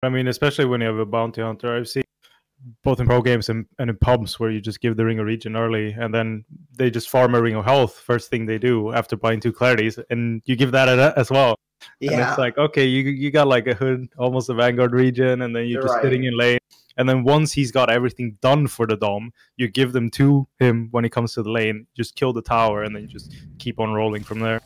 I mean, especially when you have a bounty hunter. I've seen both in pro games and in pubs where you just give the ring of regen early, and then they just farm a ring of health first thing they do after buying 2 clarities, and you give that as well. And it's like, okay, you got like a hood, almost a vanguard regen, and then you're just sitting in lane. And then once he's got everything done for the dom, you give them to him when he comes to the lane, just kill the tower, and then you just keep on rolling from there.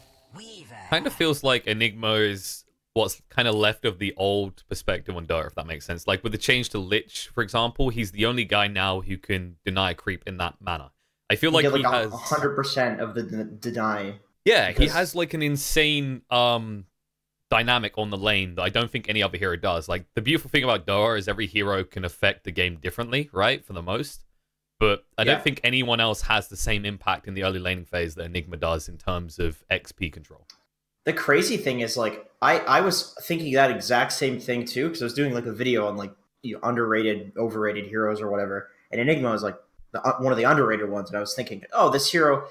Kind of feels like Enigma is what's kind of left of the old perspective on Dota, if that makes sense. Like with the change to Lich, for example, he's the only guy now who can deny creep in that manner. I feel like he has 100% of the deny. Yeah, he has like an insane dynamic on the lane that I don't think any other hero does. Like the beautiful thing about Dota is every hero can affect the game differently, right? For the most. But I don't think anyone else has the same impact in the early laning phase that Enigma does in terms of XP control. The crazy thing is, like, I was thinking that exact same thing too, because I was doing like a video on like underrated, overrated heroes or whatever, and Enigma was like one of the underrated ones, and I was thinking, oh, this hero,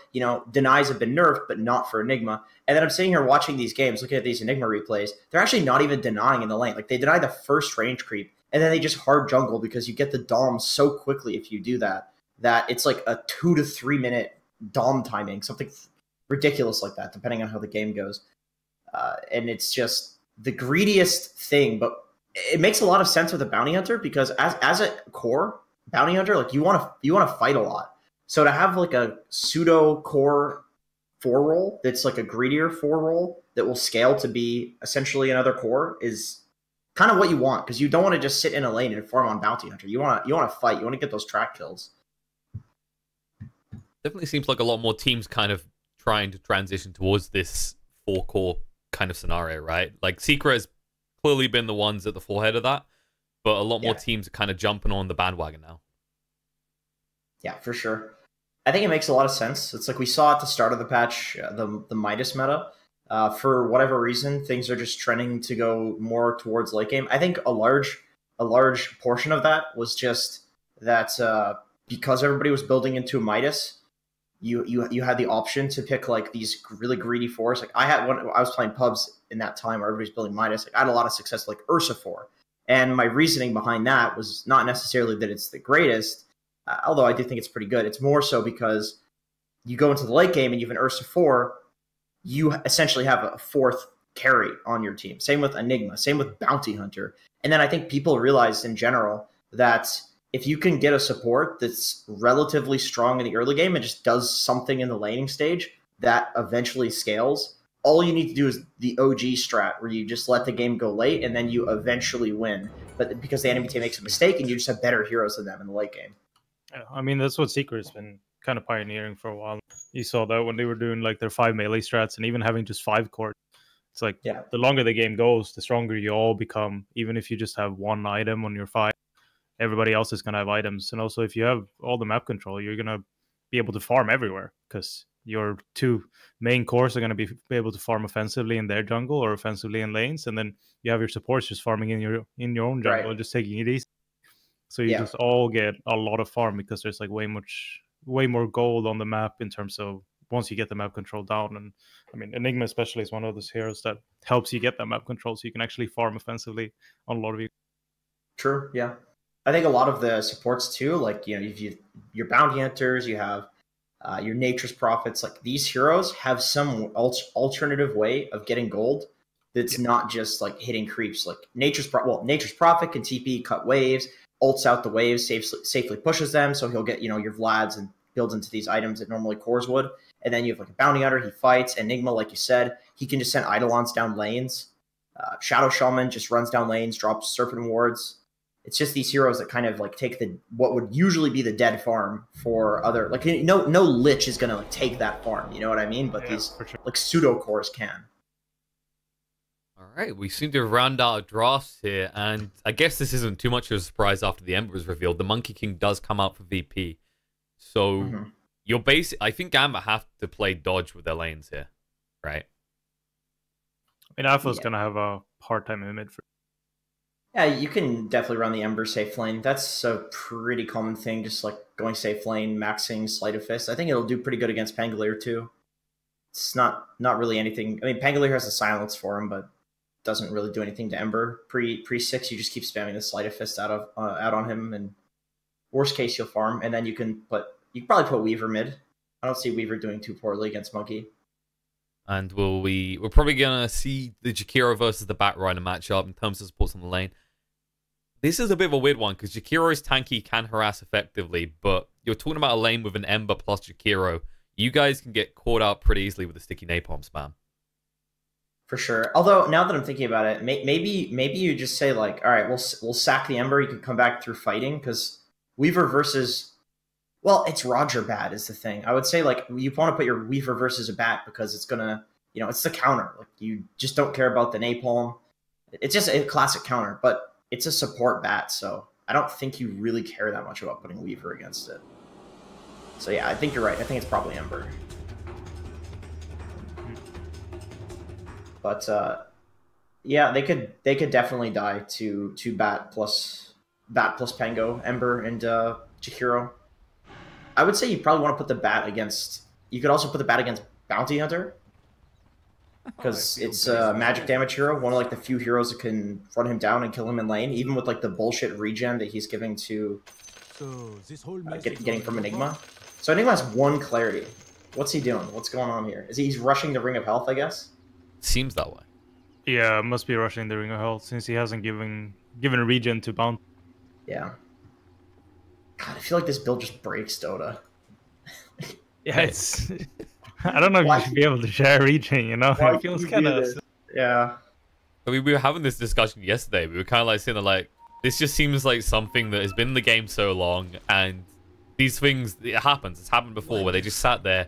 denies have been nerfed, but not for Enigma. And then I'm sitting here watching these games, looking at these Enigma replays. They're actually not even denying in the lane. Like, they deny the first range creep, and then they just hard jungle because you get the dom so quickly if you do that, that it's like a 2 to 3 minute dom timing, something ridiculous like that, depending on how the game goes. And it's just the greediest thing, but it makes a lot of sense with a bounty hunter, because as a core bounty hunter, like, you want to fight a lot. So to have like a pseudo core 4 roll that's like a greedier 4 roll that will scale to be essentially another core is kind of what you want, because you don't want to just sit in a lane and farm on bounty hunter. You want to fight. You want to get those track kills. Definitely seems like a lot more teams kind of trying to transition towards this 4 core kind of scenario, right? Like Secret has clearly been the ones at the forehead of that, but a lot more teams are kind of jumping on the bandwagon now. Yeah, for sure. I think it makes a lot of sense. It's like we saw at the start of the patch, the Midas meta. For whatever reason, things are just trending to go more towards late game. I think a large portion of that was just that because everybody was building into a Midas, you had the option to pick like these really greedy 4s. Like I was playing pubs in that time where everybody's building Midas. Like I had a lot of success like Ursa 4. And my reasoning behind that was not necessarily that it's the greatest, although I do think it's pretty good. It's more so because you go into the late game and you have an Ursa 4, you essentially have a 4th carry on your team. Same with Enigma, same with Bounty Hunter. And then I think people realized in general that if you can get a support that's relatively strong in the early game and just does something in the laning stage that eventually scales, all you need to do is the OG strat where you just let the game go late and then you eventually win. But because the enemy team makes a mistake and you just have better heroes than them in the late game. Yeah, I mean, that's what Secret's been kind of pioneering for a while. You saw that when they were doing like their 5 melee strats and even having just 5 cores. It's like the longer the game goes, the stronger you all become. Even if you just have 1 item on your 5, everybody else is going to have items. And also if you have all the map control, you're going to be able to farm everywhere, because your 2 main cores are going to be able to farm offensively in their jungle or offensively in lanes, and then you have your supports just farming in your own jungle, just taking it easy. So you just all get a lot of farm, because there's like way more gold on the map in terms of once you get the map control down. And I mean, Enigma especially is one of those heroes that helps you get that map control, so you can actually farm offensively on a lot of you. True, yeah. I think a lot of the supports too, like, your bounty hunters, you have your nature's prophets, like these heroes have some alternative way of getting gold that's not just like hitting creeps. Like nature's prophet can TP, cut waves, ults out the waves, safely pushes them, so he'll get your Vlads and builds into these items that normally cores would. And then you have like a bounty hunter, he fights. Enigma, like you said, he can just send Eidolons down lanes. Shadow Shaman just runs down lanes, drops Serpent Wards. It's just these heroes that kind of like take what would usually be the dead farm for other, like, no Lich is gonna like take that farm, you know what I mean? But these like pseudo cores can. All right, we seem to have rounded out our drafts here, and I guess this isn't too much of a surprise after the Ember was revealed. The Monkey King does come out for VP, so you're I think Gambit have to play dodge with their lanes here, right? I mean, Alpha's gonna have a hard time in mid. Yeah, you can definitely run the Ember safe lane. That's a pretty common thing, just like going safe lane, maxing Sleight of Fist. I think it'll do pretty good against Pangolier too. It's not really anything. I mean, Pangolier has a silence for him, but doesn't really do anything to Ember. Pre 6, you just keep spamming the Sleight of Fist out on him, and worst case you'll farm, and then you can probably put Weaver mid. I don't see Weaver doing too poorly against Monkey. And we're probably gonna see the Jakiro versus the Batrider matchup in terms of supports on the lane. This is a bit of a weird one because Jakiro's tanky can harass effectively, but you're talking about a lane with an Ember plus Jakiro. You guys can get caught out pretty easily with the sticky napalm spam. For sure. Although now that I'm thinking about it, maybe you just say like, all right, we'll sack the Ember. You can come back through fighting because Weaver versus, well, it's Roger bad is the thing. I would say like you want to put your Weaver versus a bat because it's gonna, it's the counter. Like you just don't care about the napalm. It's just a classic counter, but it's a support bat, so I don't think you really care that much about putting Weaver against it. So yeah, I think you're right. I think it's probably Ember. But yeah, they could definitely die to bat plus Pango, Ember, and Jakiro. I would say you probably want to put the bat against. You could also put the bat against Bounty Hunter because it's a magic damage hero, one of like the few heroes that can run him down and kill him in lane, even with like the bullshit regen that he's giving to getting from Enigma. So Enigma has 1 clarity. What's he doing? What's going on here? He's rushing the Ring of Health, I guess? Seems that way. Yeah, must be rushing the Ring of Health since he hasn't given a regen to Bounty. Yeah. God, I feel like this build just breaks Dota. Yeah, it's... I don't know if you should be able to share regen, It feels kind of... Yeah. I mean, we were having this discussion yesterday. We were kind of like saying that, like, this just seems like something that has been in the game so long, and these things, it happens. It's happened before where they just sat there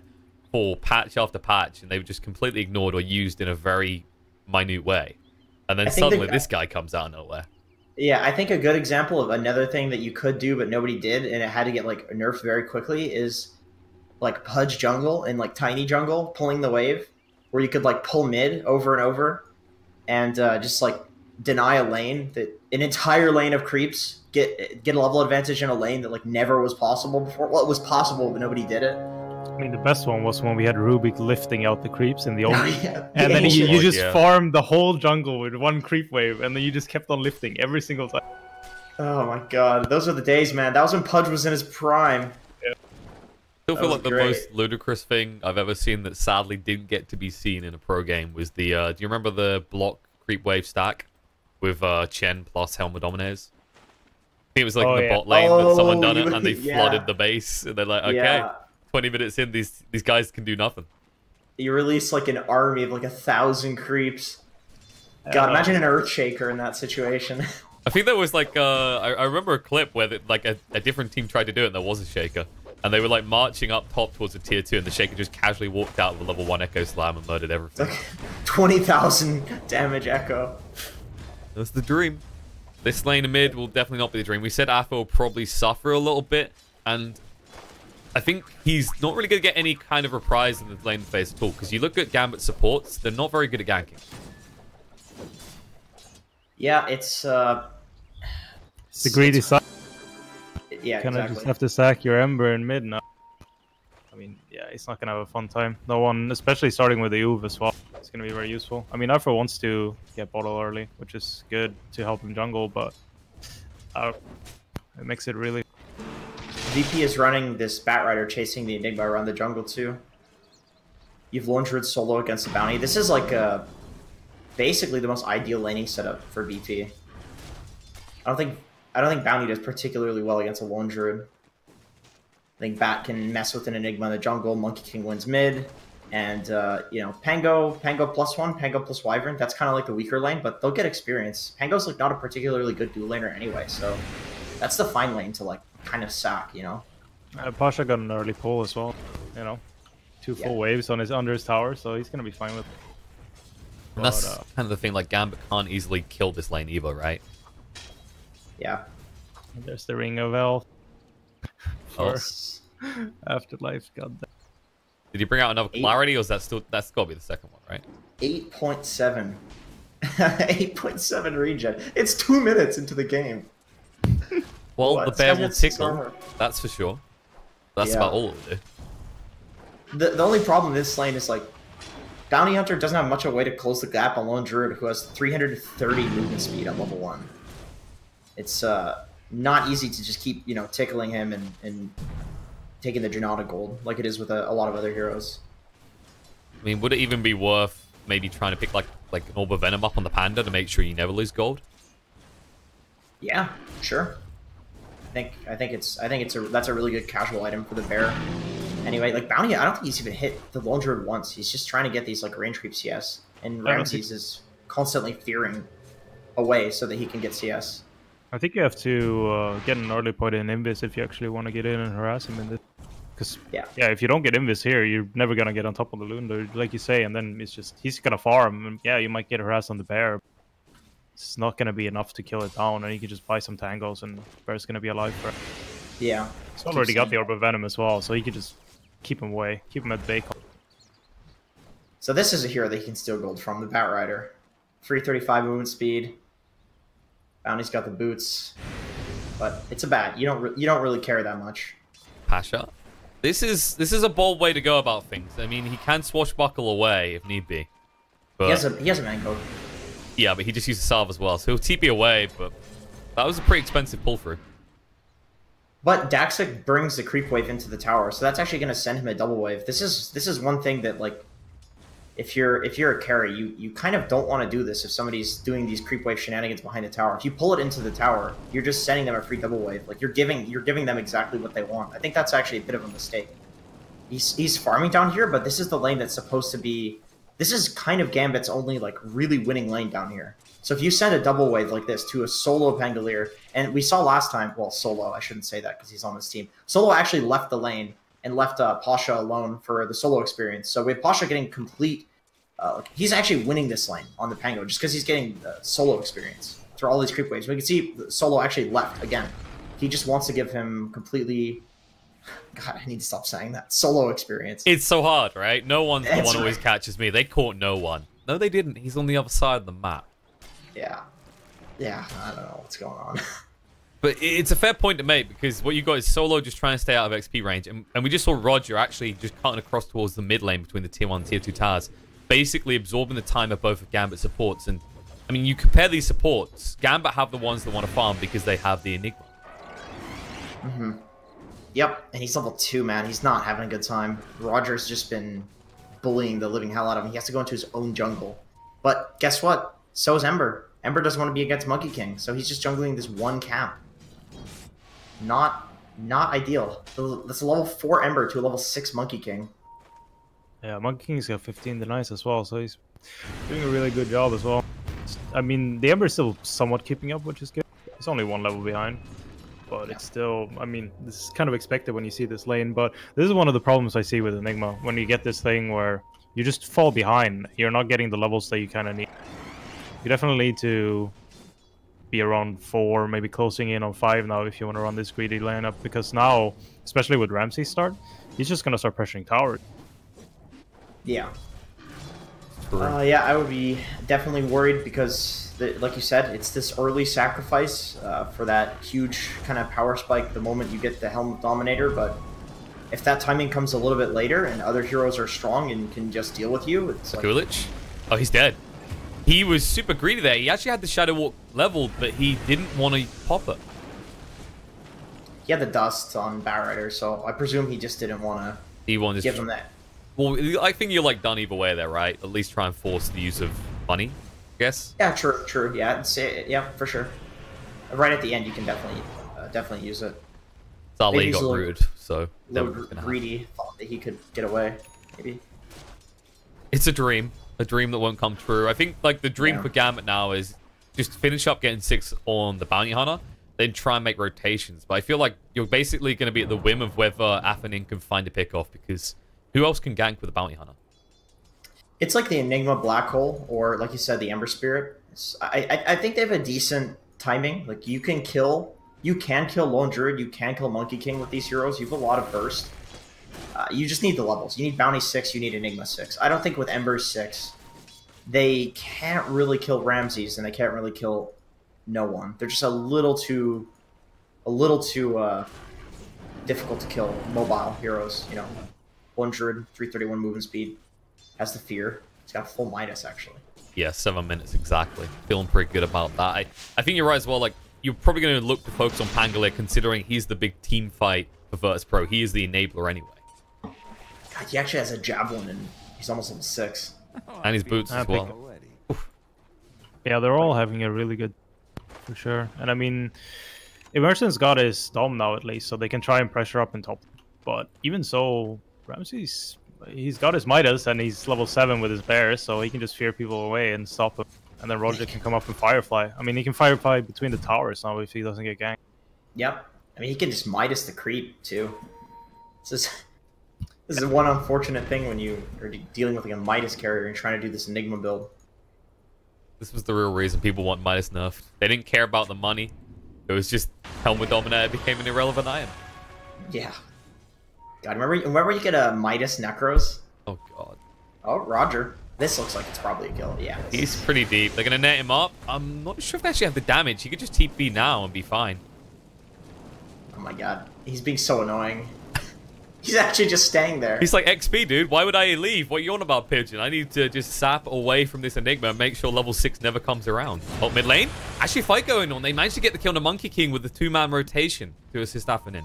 for patch after patch, and they were just completely ignored or used in a very minute way. And then suddenly this guy comes out of nowhere. Yeah, I think a good example of another thing that you could do but nobody did, and it had to get like nerfed very quickly, is like Pudge jungle and like Tiny jungle pulling the wave, where you could like pull mid over and over, and just like deny a lane, that an entire lane of creeps get a level advantage in a lane that like never was possible before. Well, it was possible, but nobody did it. I mean, the best one was when we had Rubik lifting out the creeps in the old, and then ancient. you just farmed the whole jungle with 1 creep wave, and then you just kept on lifting every single time. Oh my god, those are the days, man. That was when Pudge was in his prime. I still feel like the most ludicrous thing I've ever seen that sadly didn't get to be seen in a pro game was the, do you remember the block creep wave stack with Chen plus Helma Dominators? I think it was like in the bot lane that someone done it and they flooded the base, and they're like, okay, 20 minutes in, these guys can do nothing. You release like an army of like 1,000 creeps. God, imagine an Earthshaker in that situation. I think there was like, I remember a clip where like a different team tried to do it and there was a Shaker. And they were like marching up top towards a tier 2, and the Shaker just casually walked out with a level 1 Echo Slam and murdered everything. Like 20,000 damage Echo. That's the dream. This lane of mid will definitely not be the dream. We said Afa will probably suffer a little bit, and I think he's not really going to get any kind of reprise in the lane phase at all, because you look at Gambit supports, they're not very good at ganking. Yeah, it's the greedy side. Yeah, kind of just have to sack your Ember in mid now. I mean, yeah, he's not gonna have a fun time. No one, especially starting with the Uve as well. It's gonna be very useful. I mean, Alpha wants to get bottle early, which is good to help him jungle, but it makes it really. VP is running this Batrider chasing the Enigma around the jungle too. You've Lone Druid solo against the Bounty. This is like basically the most ideal laning setup for VP. I don't think Bounty does particularly well against a Lone Druid. I think Bat can mess with an Enigma in the jungle, Monkey King wins mid, and Pango +1, Pango plus Wyvern, that's kind of like the weaker lane, but they'll get experience. Pango's like not a particularly good dual laner anyway, so that's the fine lane to like kind of sack, Pasha got an early pull as well, 2 full waves on under his tower, so he's gonna be fine with it. And that's kind of the thing, like Gambit can't easily kill this lane either, right? Yeah. There's the Ring of Health. Afterlife, goddamn. Did you bring out another clarity, or is that's got to be the second one, right? 8.7. 8.7 regen. It's 2 minutes into the game. Well, the bear will tickle. That's for sure. That's about all of it. The only problem with this lane is like Bounty Hunter doesn't have much of a way to close the gap on Lone Druid, who has 330 movement speed at level 1. It's not easy to just keep, tickling him and taking the Janata gold like it is with a lot of other heroes. I mean, would it even be worth maybe trying to pick like an Orb of Venom up on the Panda to make sure you never lose gold? Yeah, sure. I think that's a really good casual item for the bear. Anyway, like Bounty, I don't think he's even hit the Lone Druid once. He's just trying to get these like range creep CS, and Ramses is constantly fearing away so that he can get CS. I think you have to get an early point in Invis if you actually want to get in and harass him in this. Because if you don't get Invis here, you're never gonna get on top of the Lunda, like you say, and then it's just he's gonna farm. And yeah, you might get harassed on the bear. It's not gonna be enough to kill it down, and you can just buy some tangos, and bear's gonna be alive for it. Yeah, he's already got the Orb of Venom as well, so he can just keep him away, keep him at bay. So this is a hero that he can steal gold from, the Bat Rider. 335 movement speed. Bounty's got the boots, but it's a bat. You don't really care that much. Pasha, this is a bold way to go about things. I mean, he can swashbuckle away if need be. But he has a mango. Yeah, but he just used a salve as well, so he'll TP away. But that was a pretty expensive pull through. But Daxic brings the creep wave into the tower, so that's actually going to send him a double wave. This is one thing that, like, if you're a carry, you kind of don't want to do this if somebody's doing these creep wave shenanigans behind the tower. If you pull it into the tower, you're just sending them a free double wave. Like, you're giving them exactly what they want. I think that's actually a bit of a mistake. He's farming down here, but this is the lane that's supposed to be... This is kind of Gambit's only, like, really winning lane down here. So if you send a double wave like this to a solo Pangolier, and we saw last time, well, solo, I shouldn't say that because he's on this team. Solo actually left the lane and left Pasha alone for the solo experience. So we have Pasha getting complete... he's actually winning this lane on the Pango just because he's getting the solo experience through all these creep waves. We can see Solo actually left again. He just wants to give him completely... God, I need to stop saying that. Solo experience. It's so hard, right? No one's the one who always catches me. They caught no one. No, they didn't. He's on the other side of the map. Yeah. Yeah, I don't know what's going on. But it's a fair point to make, because what you got is Solo just trying to stay out of XP range. And we just saw Roger actually just cutting across towards the mid lane between the tier 1 and tier 2 towers, basically absorbing the time of both of Gambit supports. And, I mean, you compare these supports, Gambit have the ones that want to farm because they have the Enigma. Mm-hmm. Yep, and he's level 2, man. He's not having a good time. Roger's just been bullying the living hell out of him. He has to go into his own jungle. But guess what? So is Ember. Ember doesn't want to be against Monkey King, so he's just jungling this one camp. Not ideal. That's a level 4 Ember to a level 6 Monkey King. Yeah, Monkey King's got 15 denies as well, so he's doing a really good job as well. I mean, the Ember's still somewhat keeping up, which is good. He's only one level behind. But it's still, I mean, this is kind of expected when you see this lane, but this is one of the problems I see with Enigma. When you get this thing where you just fall behind, you're not getting the levels that you kind of need. You definitely need to be around 4, maybe closing in on 5 now if you want to run this greedy lineup, because now, especially with Ramsey's start, he's just going to start pressuring tower. Yeah. Yeah, I would be definitely worried because, like you said, it's this early sacrifice for that huge kind of power spike the moment you get the Helm of Dominator, but if that timing comes a little bit later and other heroes are strong and can just deal with you, it's like... Kulich? Oh, he's dead. He was super greedy there. He actually had the Shadow Walk leveled, but he didn't want to pop it. He had the dust on Bat Rider, so I presume he just didn't want to give him that. Well, I think you're like done either way there, right? At least try and force the use of money, I guess. Yeah, true. Yeah, yeah, for sure. Right at the end, you can definitely use it. Zali got rude, so that was greedy. Thought that he could get away, maybe. It's a dream that won't come true. I think like the dream for Gambit now is just finish up getting 6 on the Bounty Hunter, then try and make rotations. But I feel like you're basically going to be at the whim of whether Affanin can find a pick off, because who else can gank with a Bounty Hunter? It's like the Enigma Black Hole, or like you said, the Ember Spirit. I think they have a decent timing. Like you can kill Lone Druid, you can kill Monkey King with these heroes. You have a lot of burst. You just need the levels. You need Bounty 6, you need Enigma 6. I don't think with Ember 6, they can't really kill Ramses and they can't really kill no one. They're just a little too difficult to kill mobile heroes, you know. 100, 331 movement speed, has the fear. He's got a full Midas, actually. Yeah, 7 minutes exactly. Feeling pretty good about that. I think you're right as well. Like, you're probably going to look to focus on Pangolier, considering he's the big team fight for Virtus.pro. He is the enabler anyway. God, he actually has a javelin, and he's almost level 6. And his boots as well. Yeah, they're all having a really good, for sure. And I mean, Emerson's got his Dom now at least, so they can try and pressure up in top. But even so, Ramsey's he's got his Midas and he's level 7 with his bears, so he can just fear people away and stop them. And then Roger can come up and Firefly. I mean, he can Firefly between the towers now if he doesn't get ganked. Yep. I mean, he can just Midas the creep too. This is one unfortunate thing when you are dealing with like a Midas carrier and trying to do this Enigma build. This was the real reason people want Midas nerfed. They didn't care about the money. It was just Helmet Dominator became an irrelevant item. Yeah. God, remember you get a Midas Necros? Oh, God. Oh, Roger. This looks like it's probably a kill. Yeah. He's pretty deep. They're going to net him up. I'm not sure if they actually have the damage. He could just TP now and be fine. Oh, my God. He's being so annoying. He's actually just staying there. He's like, XP, dude. Why would I leave? What are you on about, Pigeon? I need to just sap away from this Enigma and make sure level 6 never comes around. Oh, mid lane? Actually, fight going on. They managed to get the kill on the Monkey King with the 2-man rotation to assist Afinin.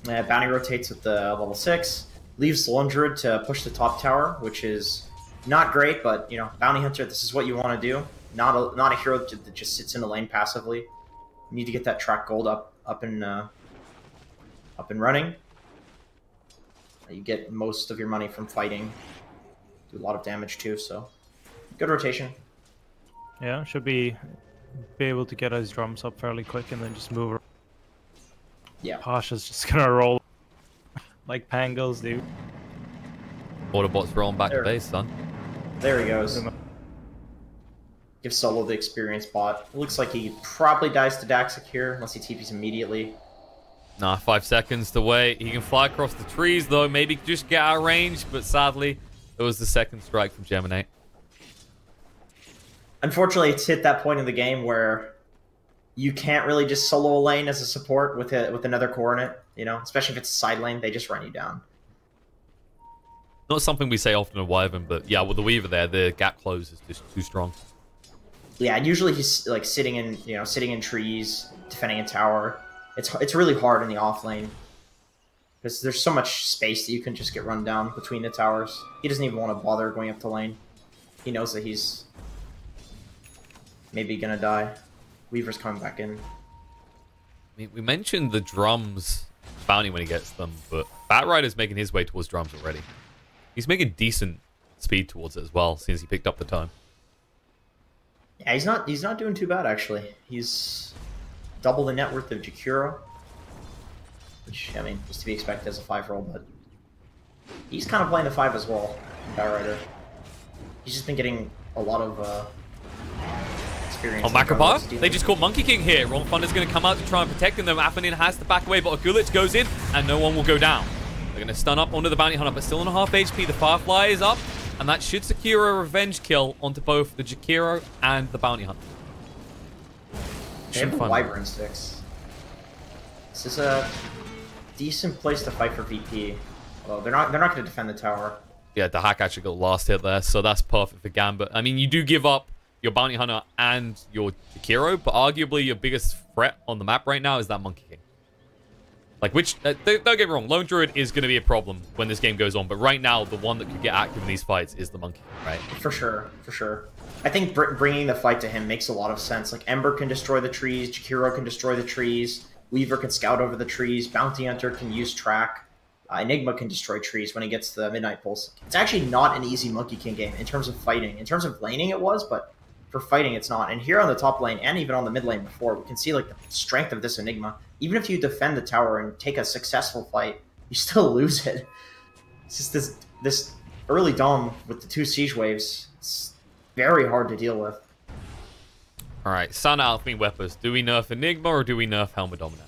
Bounty rotates with the level 6. Leaves Lone Druid to push the top tower, which is not great, but, you know, Bounty Hunter, this is what you want to do. Not a hero that just sits in the lane passively. You need to get that track gold up and running. You get most of your money from fighting. Do a lot of damage too, so good rotation. Yeah, should be able to get his drums up fairly quick and then just move around. Yeah. Pasha's just gonna roll like Pangos do. Autobot's rolling back to base, son. There he goes. Give Solo the experience bot. It looks like he probably dies to Daxic here, unless he TPs immediately. Nah, 5 seconds to wait. He can fly across the trees, though. Maybe just get out of range, but sadly, it was the second strike from Geminate. Unfortunately, it's hit that point in the game where you can't really just solo a lane as a support with another coordinate, you know, especially if it's a side lane, they just run you down. Not something we say often in Wyvern, but yeah, with the Weaver there, the gap close is just too strong. Yeah, and usually he's like sitting in trees, defending a tower. It's really hard in the off lane because there's so much space that you can just get run down between the towers. He doesn't even want to bother going up the lane. He knows that he's maybe gonna die. Weaver's coming back in. We mentioned the drums bounty when he gets them, but Batrider's making his way towards drums already. He's making decent speed towards it as well, since he picked up the time. Yeah, he's not doing too bad actually. He's double the net worth of Jakiro, which I mean is to be expected as a 5-roll, but he's kind of playing the 5 as well. Batrider. He's just been getting a lot of experience. On Macrobar, they just caught Monkey King here. Ron Thunder's going to come out to try and protect them. Afinin has to back away, but Agulich goes in, and no one will go down. They're going to stun up onto the Bounty Hunter, but still on a half HP. The Firefly is up, and that should secure a revenge kill onto both the Jakiro and the Bounty Hunter. They have the Wyvern sticks. This is a decent place to fight for VP. Well, they're not going to defend the tower. Yeah, the hack actually got last hit there, so that's perfect for Gambit. I mean, you do give up your Bounty Hunter and your Jakiro, but arguably your biggest threat on the map right now is that Monkey King. Like, which, don't get me wrong, Lone Druid is going to be a problem when this game goes on, but right now, the one that could get active in these fights is the Monkey King, right? For sure, for sure. I think bringing the fight to him makes a lot of sense. Like, Ember can destroy the trees, Jakiro can destroy the trees, Weaver can scout over the trees, Bounty Hunter can use track, Enigma can destroy trees when he gets the Midnight Pulse. It's actually not an easy Monkey King game in terms of fighting. In terms of laning it was, but for fighting it's not. And here on the top lane, and even on the mid lane before, we can see like the strength of this Enigma. Even if you defend the tower and take a successful fight, you still lose it. It's just this early Dom with the 2 siege waves. It's very hard to deal with. Alright, Sun Alchemy Weppas. Do we nerf Enigma or do we nerf Helmet Dominator?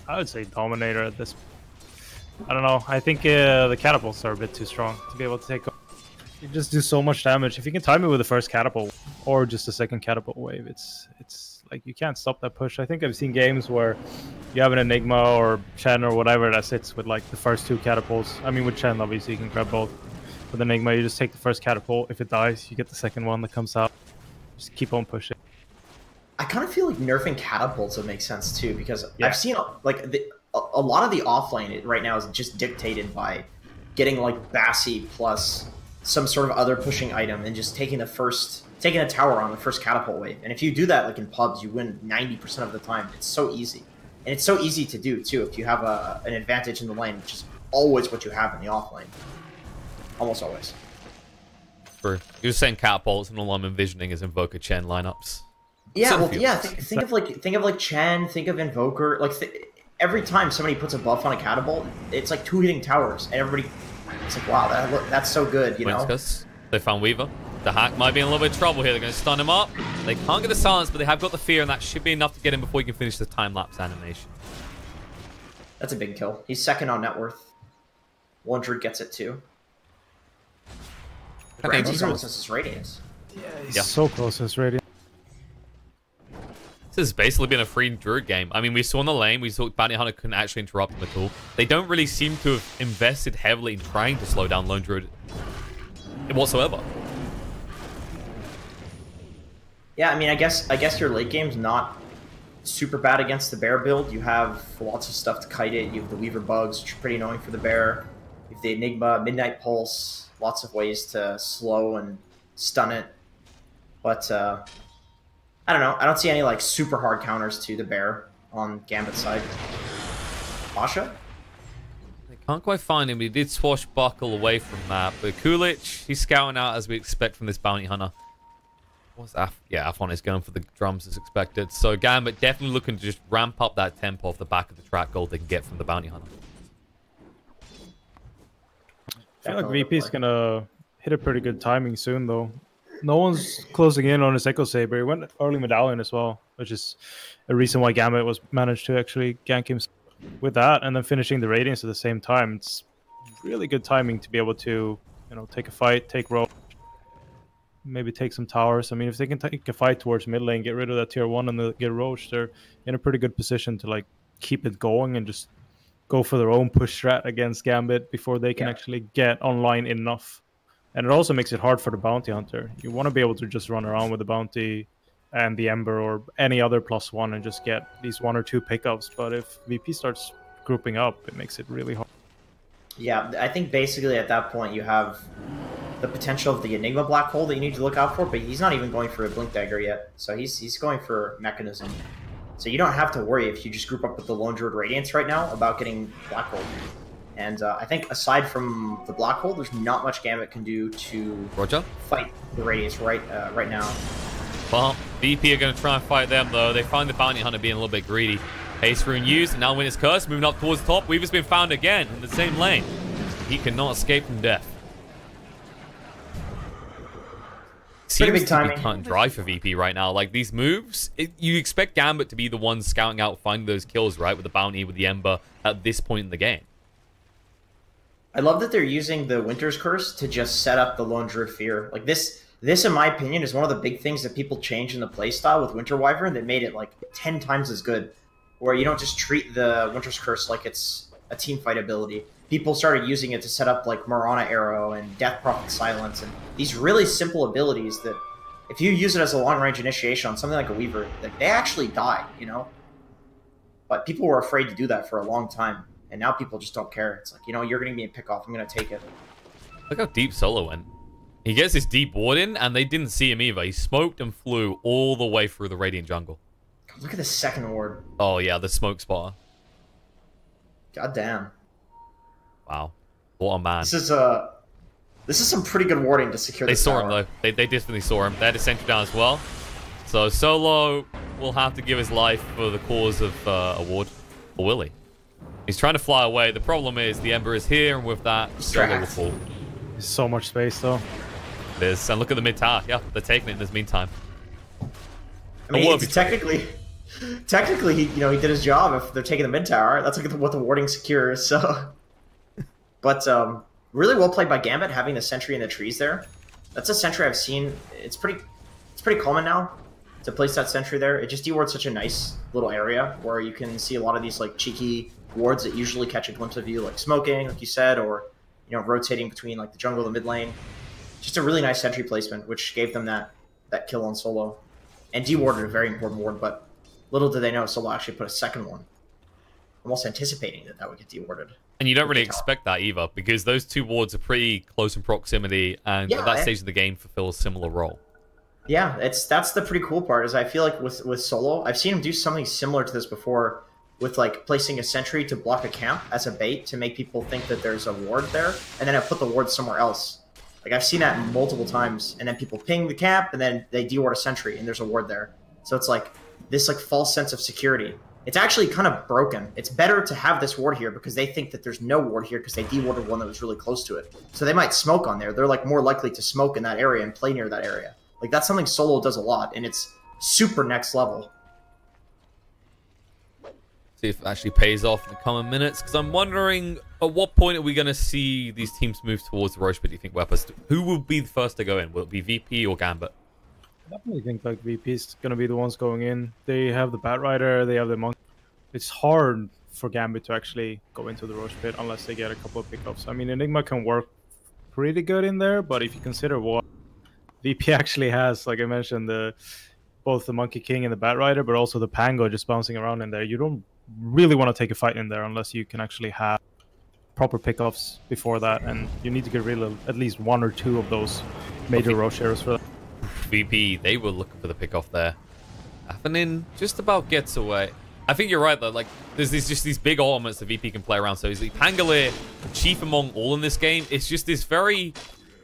I would say Dominator at this point. I don't know. I think the catapults are a bit too strong to be able to take. You just do so much damage. If you can time it with the first catapult or just the second catapult wave, it's like you can't stop that push. I think I've seen games where you have an Enigma or Chen or whatever that sits with like the first 2 catapults. I mean, with Chen obviously you can grab both, With Enigma, you just take the first catapult. If it dies, you get the second one that comes out. Just keep on pushing. I kind of feel like nerfing catapults would make sense too, because I've seen like a lot of the offlane right now is just dictated by getting like Bassi plus some sort of other pushing item and just taking a tower on the first catapult wave. And if you do that like in pubs, you win 90% of the time. It's so easy. And it's so easy to do too if you have an advantage in the lane, which is always what you have in the offlane. Almost always. You're just saying catapults, and all I'm envisioning is Invoker Chen lineups. Yeah, well, yeah. Think of like Chen. Think of Invoker. Like every time somebody puts a buff on a catapult, it's like 2 hitting towers, and everybody, it's like, wow, that's so good, you know. They found Weaver. The hack might be in a little bit of trouble here. They're going to stun him up. They can't get the silence, but they have got the fear, and that should be enough to get him before he can finish the time lapse animation. That's a big kill. He's second on net worth. Wondred gets it too. Okay, he's almost his radiance. Yeah, he's so close to his radiance. This has basically been a free Druid game. I mean, we saw in the lane, we saw Bounty Hunter couldn't actually interrupt him at all. They don't really seem to have invested heavily in trying to slow down Lone Druid whatsoever. Yeah, I mean, I guess your late game's not super bad against the bear build. You have lots of stuff to kite it. You have the Weaver bugs, which are pretty annoying for the bear. You have the Enigma, Midnight Pulse, lots of ways to slow and stun it. But I don't know. I don't see any like super hard counters to the bear on Gambit's side. Pasha? They can't quite find him, but he did swashbuckle away from that. But Kulich, he's scouting out as we expect from this Bounty Hunter. What's Af? Yeah, Afon is going for the drums as expected. So Gambit definitely looking to just ramp up that tempo off the back of the track gold they can get from the Bounty Hunter. I feel like VP's gonna hit a pretty good timing soon, though. No one's closing in on his Echo Saber. He went early Medallion as well, which is a reason why Gambit was managed to actually gank him with that, and then finishing the Radiance at the same time. It's really good timing to be able to, you know, take a fight, take roll, maybe take some towers. I mean, if they can take a fight towards mid lane, get rid of that tier 1 and get Roach, they're in a pretty good position to like keep it going and just go for their own push strat against Gambit before they can actually get online enough. And it also makes it hard for the Bounty Hunter. You want to be able to just run around with the Bounty and the Ember or any other +1 and just get these 1 or 2 pickups. But if VP starts grouping up, it makes it really hard. Yeah, I think basically at that point you have the potential of the Enigma Black Hole that you need to look out for, but he's not even going for a Blink Dagger yet. So he's going for Mechanism. So you don't have to worry if you just group up with the Lone Druid Radiance right now about getting Black Hole. And I think aside from the Black Hole, there's not much Gambit can do to fight the Radiance right now. Well, VP are going to try and fight them, though. They find the Bounty Hunter being a little bit greedy. Haste Rune used, and now Winner's Curse, moving up towards the top. Weaver's been found again in the same lane. He cannot escape from death. Seems to be cut and dry for VP right now. Like, these moves, you expect Gambit to be the one scouting out, finding those kills, right? With the Bounty, with the Ember, at this point in the game. I love that they're using the Winter's Curse to just set up the Lone Druid Fear. Like, this, in my opinion, is one of the big things that people changed in the playstyle with Winter Wyvern that made it, like, 10 times as good. Where you don't just treat the Winter's Curse like it's a teamfight ability. People started using it to set up, like, Marana Arrow and Death Prophet Silence, and these really simple abilities that, if you use it as a long-range initiation on something like a Weaver, like, they actually die, you know? But people were afraid to do that for a long time. And now people just don't care. It's like, you know, you're going to be a pick-off. I'm going to take it. Look how deep Solo went. He gets this deep ward in, and they didn't see him either. He smoked and flew all the way through the Radiant jungle. Look at the second ward. Oh, yeah, the smoke spotter. God damn. Wow. What a man. This is some pretty good warding to secure this tower. They saw him, though. They definitely saw him. They had a sentry down as well. So Solo will have to give his life for the cause of a ward. Or will he? He's trying to fly away. The problem is the Ember is here, and with that, Solo will fall. There's so much space, though. There's, and look at the mid tower. Yeah, they're taking it in this meantime. I mean, technically, he he did his job. If they're taking the mid tower, that's like what the warding secures. So, but really well played by Gambit, having the sentry in the trees there. That's a sentry I've seen. It's pretty common now to place that sentry there. It just dewards such a nice little area where you can see a lot of these like cheeky wards that usually catch a glimpse of you, like smoking, like you said, or you know, rotating between like the jungle and the mid lane. Just a really nice sentry placement, which gave them that kill on solo. And dewarded a very important ward, but little did they know solo actually put a second one. Almost anticipating that would get dewarded. And you don't really expect that either, because those two wards are pretty close in proximity, and at that stage of the game fulfill a similar role. Yeah, that's the pretty cool part, is I feel like with solo, I've seen him do something similar to this before, with like placing a sentry to block a camp as a bait to make people think that there's a ward there, and then I put the ward somewhere else. Like, I've seen that multiple times, and then people ping the camp, and then they deward a sentry, and there's a ward there. So it's like this like false sense of security. It's actually kind of broken. It's better to have this ward here because they think that there's no ward here because they dewarded one that was really close to it. So they might smoke on there. They're like more likely to smoke in that area and play near that area. Like, that's something solo does a lot, and it's super next level. See if it actually pays off in the coming minutes, because I'm wondering at what point are we going to see these teams move towards the Roche pit, do you think, Weppas? Who will be the first to go in? Will it be VP or Gambit? I definitely think like VP's going to be the ones going in. They have the Bat Rider, they have the Monk. It's hard for Gambit to actually go into the Roche pit unless they get a couple of pickups. I mean, Enigma can work pretty good in there, but if you consider what VP actually has, like I mentioned, both the Monkey King and the Bat Rider, but also the Pango just bouncing around in there, you don't really want to take a fight in there unless you can actually have proper pickups before that, and you need to get rid of at least one or two of those major Roche heroes for that. VP, they were looking for the pick-off there. Happening just about gets away. I think you're right, though. Like, there's just these big elements that VP can play around so easily. Pangolier, chief among all in this game, it's just this very...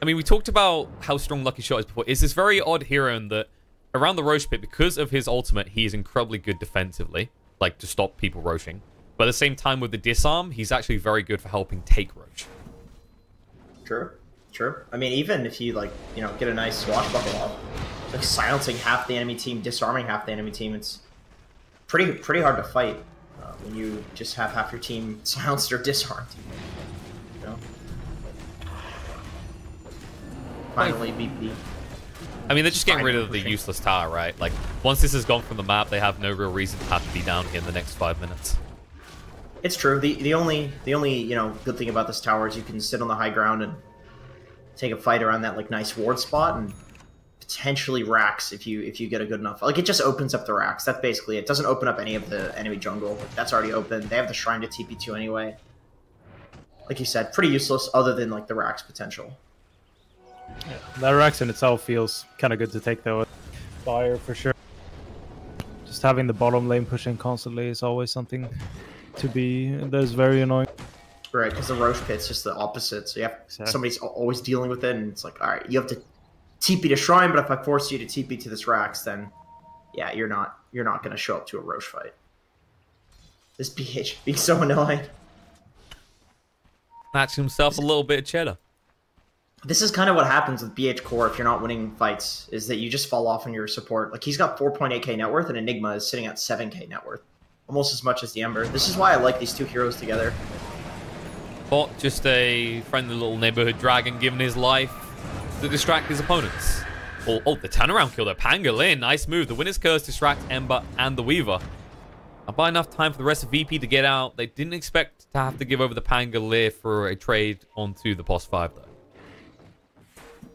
I mean, we talked about how strong Lucky Shot is before. It's this very odd hero in that around the Roche pit, because of his ultimate, he is incredibly good defensively, like to stop people roaching. But at the same time, with the disarm, he's actually very good for helping take roach. True. True. I mean, even if you, like, you know, get a nice swashbuckle off, like silencing half the enemy team, disarming half the enemy team, it's pretty hard to fight when you just have half your team silenced or disarmed. You know? Finally, VP. I mean, they're just getting rid of the useless tower, right? Like, once this is gone from the map, they have no real reason to have to be down here in the next 5 minutes. It's true. The only you know, good thing about this tower is you can sit on the high ground and take a fight around that like nice ward spot and potentially racks if you get a good enough. Like, it just opens up the racks. That's basically it. It doesn't open up any of the enemy jungle. Like, that's already open. They have the shrine to TP to anyway. Like you said, pretty useless other than like the racks potential. Yeah, that racks in itself feels kind of good to take though. Fire for sure. Just having the bottom lane pushing constantly is always something to be. That's very annoying. Right, because the Roche pit's just the opposite. So you have somebody's always dealing with it, and it's like, all right, you have to TP to shrine, but if I force you to TP to this racks, then yeah, you're not going to show up to a Roche fight. This BH being so annoying. Match himself a little bit of cheddar. This is kind of what happens with BH Core if you're not winning fights, is that you just fall off on your support. Like, he's got 4.8k net worth, and Enigma is sitting at 7k net worth. Almost as much as the Ember. This is why I like these two heroes together. Bot, just a friendly little neighborhood dragon giving his life to distract his opponents. Oh, the turnaround kill there. Pangolin, nice move. The Winner's Curse distracts Ember and the Weaver. Not by enough time for the rest of VP to get out. They didn't expect to have to give over the Pangolier for a trade onto the Boss 5, though.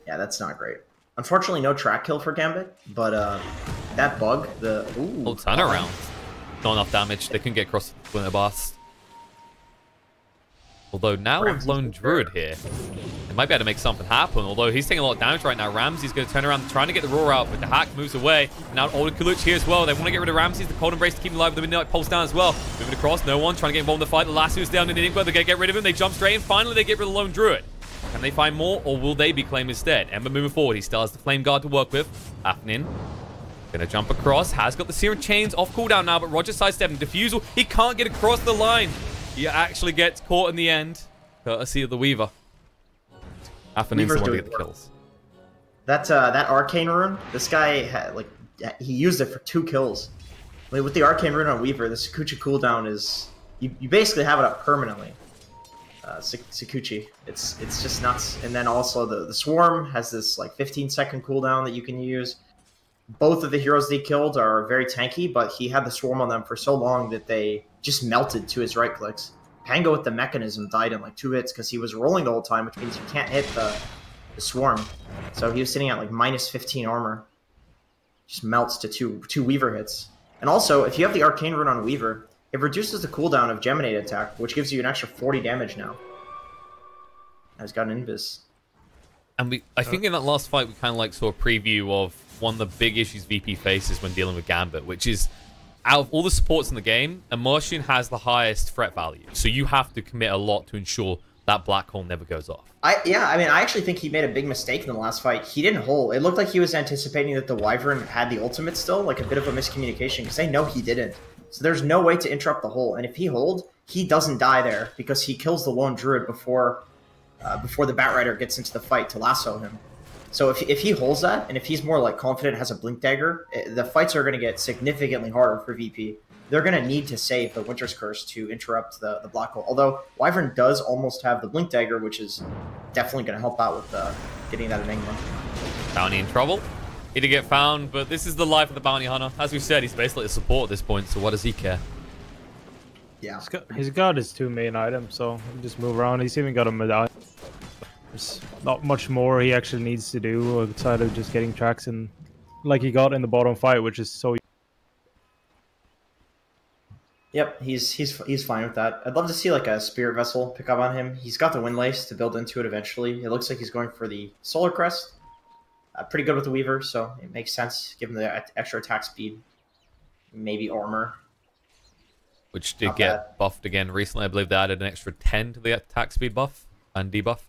Yeah, that's not great. Unfortunately, no track kill for Gambit, but that bug, the... Ooh, oh, turnaround. Not enough damage. They couldn't get across the Winter Blast. Although now with Lone Druid here, they might be able to make something happen. Although he's taking a lot of damage right now. Ramsey's going to turn around, trying to get the roar out, but the hack moves away. Now Older Kaluch here as well. They want to get rid of Ramsey. The Cold Embrace to keep him alive with the Midnight Pulse down as well. Moving across, no one trying to get involved in the fight. The last who's down in Enigma. They're going to get rid of him. They jump straight in. Finally, they get rid of Lone Druid. Can they find more, or will they be claimed instead? Ember moving forward. He still has the Flame Guard to work with. Happening. Gonna jump across. Has got the Serum Chains off cooldown now, but Roger sidestepping. Defusal. He can't get across the line. He actually gets caught in the end. Courtesy of the Weaver. Happening's the one to get the kills. That Arcane Rune, this guy had, like, he used it for 2 kills. I mean, with the Arcane Rune on Weaver, the Sakuchi cooldown is... You basically have it up permanently. Sakuchi. It's just nuts. And then also the Swarm has this like 15-second cooldown that you can use. Both of the heroes they killed are very tanky, but he had the Swarm on them for so long that they just melted to his right clicks. Pango with the mechanism died in like 2 hits because he was rolling the whole time, which means you can't hit the swarm. So he was sitting at like minus 15 armor. Just melts to two Weaver hits. And also, if you have the Arcane Rune on Weaver, it reduces the cooldown of Geminate attack, which gives you an extra 40 damage now. He's got an Invis. And I think in that last fight, we kind of like saw a preview of one of the big issues VP faces when dealing with Gambit, which is out of all the supports in the game, Immersion has the highest threat value. So you have to commit a lot to ensure that black hole never goes off. I actually think he made a big mistake in the last fight. He didn't hold. It looked like he was anticipating that the Wyvern had the ultimate still, like a bit of a miscommunication, because I know he didn't. So there's no way to interrupt the hole. And if he holds, he doesn't die there because he kills the lone druid before the Batrider gets into the fight to lasso him. So if he holds that, and if he's more like confident, has a blink dagger, the fights are going to get significantly harder for VP. They're going to need to save the Winter's Curse to interrupt the black hole. Although Wyvern does almost have the blink dagger, which is definitely going to help out with getting that Enigma. Bounty in trouble. Need to get found, but this is the life of the bounty hunter. As we said, he's basically a support at this point, so what does he care? Yeah. He's got his 2 main items, so he can just move around. He's even got a medallion. There's not much more he actually needs to do outside of just getting tracks in, like he got in the bottom fight, which is so. Yep, he's fine with that. I'd love to see like a Spirit Vessel pick up on him. He's got the Windlace to build into it eventually. It looks like he's going for the Solar Crest. Pretty good with the Weaver, so it makes sense. Give him the extra attack speed. Maybe armor. Which did get buffed again recently. I believe they added an extra 10 to the attack speed buff and debuff.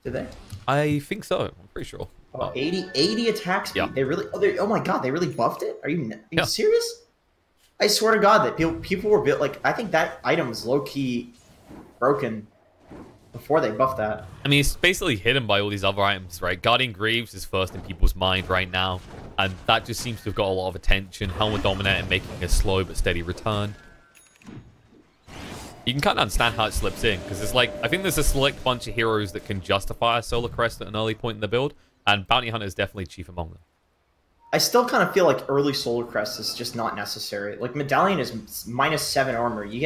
Did they? I think so. I'm pretty sure. Oh, 80 attack speed. Yeah. They really? Oh my god! They really buffed it. Are you serious? I swear to God that people were built like. I think that item was low key broken before they buffed that. I mean, it's basically hidden by all these other items, right? Guardian Greaves is first in people's mind right now, and that just seems to have got a lot of attention. Helmet Dominant and making a slow but steady return. You can kind of understand how it slips in, because it's like, I think there's a select bunch of heroes that can justify a Solar Crest at an early point in the build, and Bounty Hunter is definitely chief among them. I still kind of feel like early Solar Crest is just not necessary. Like, Medallion is minus 7 armor. You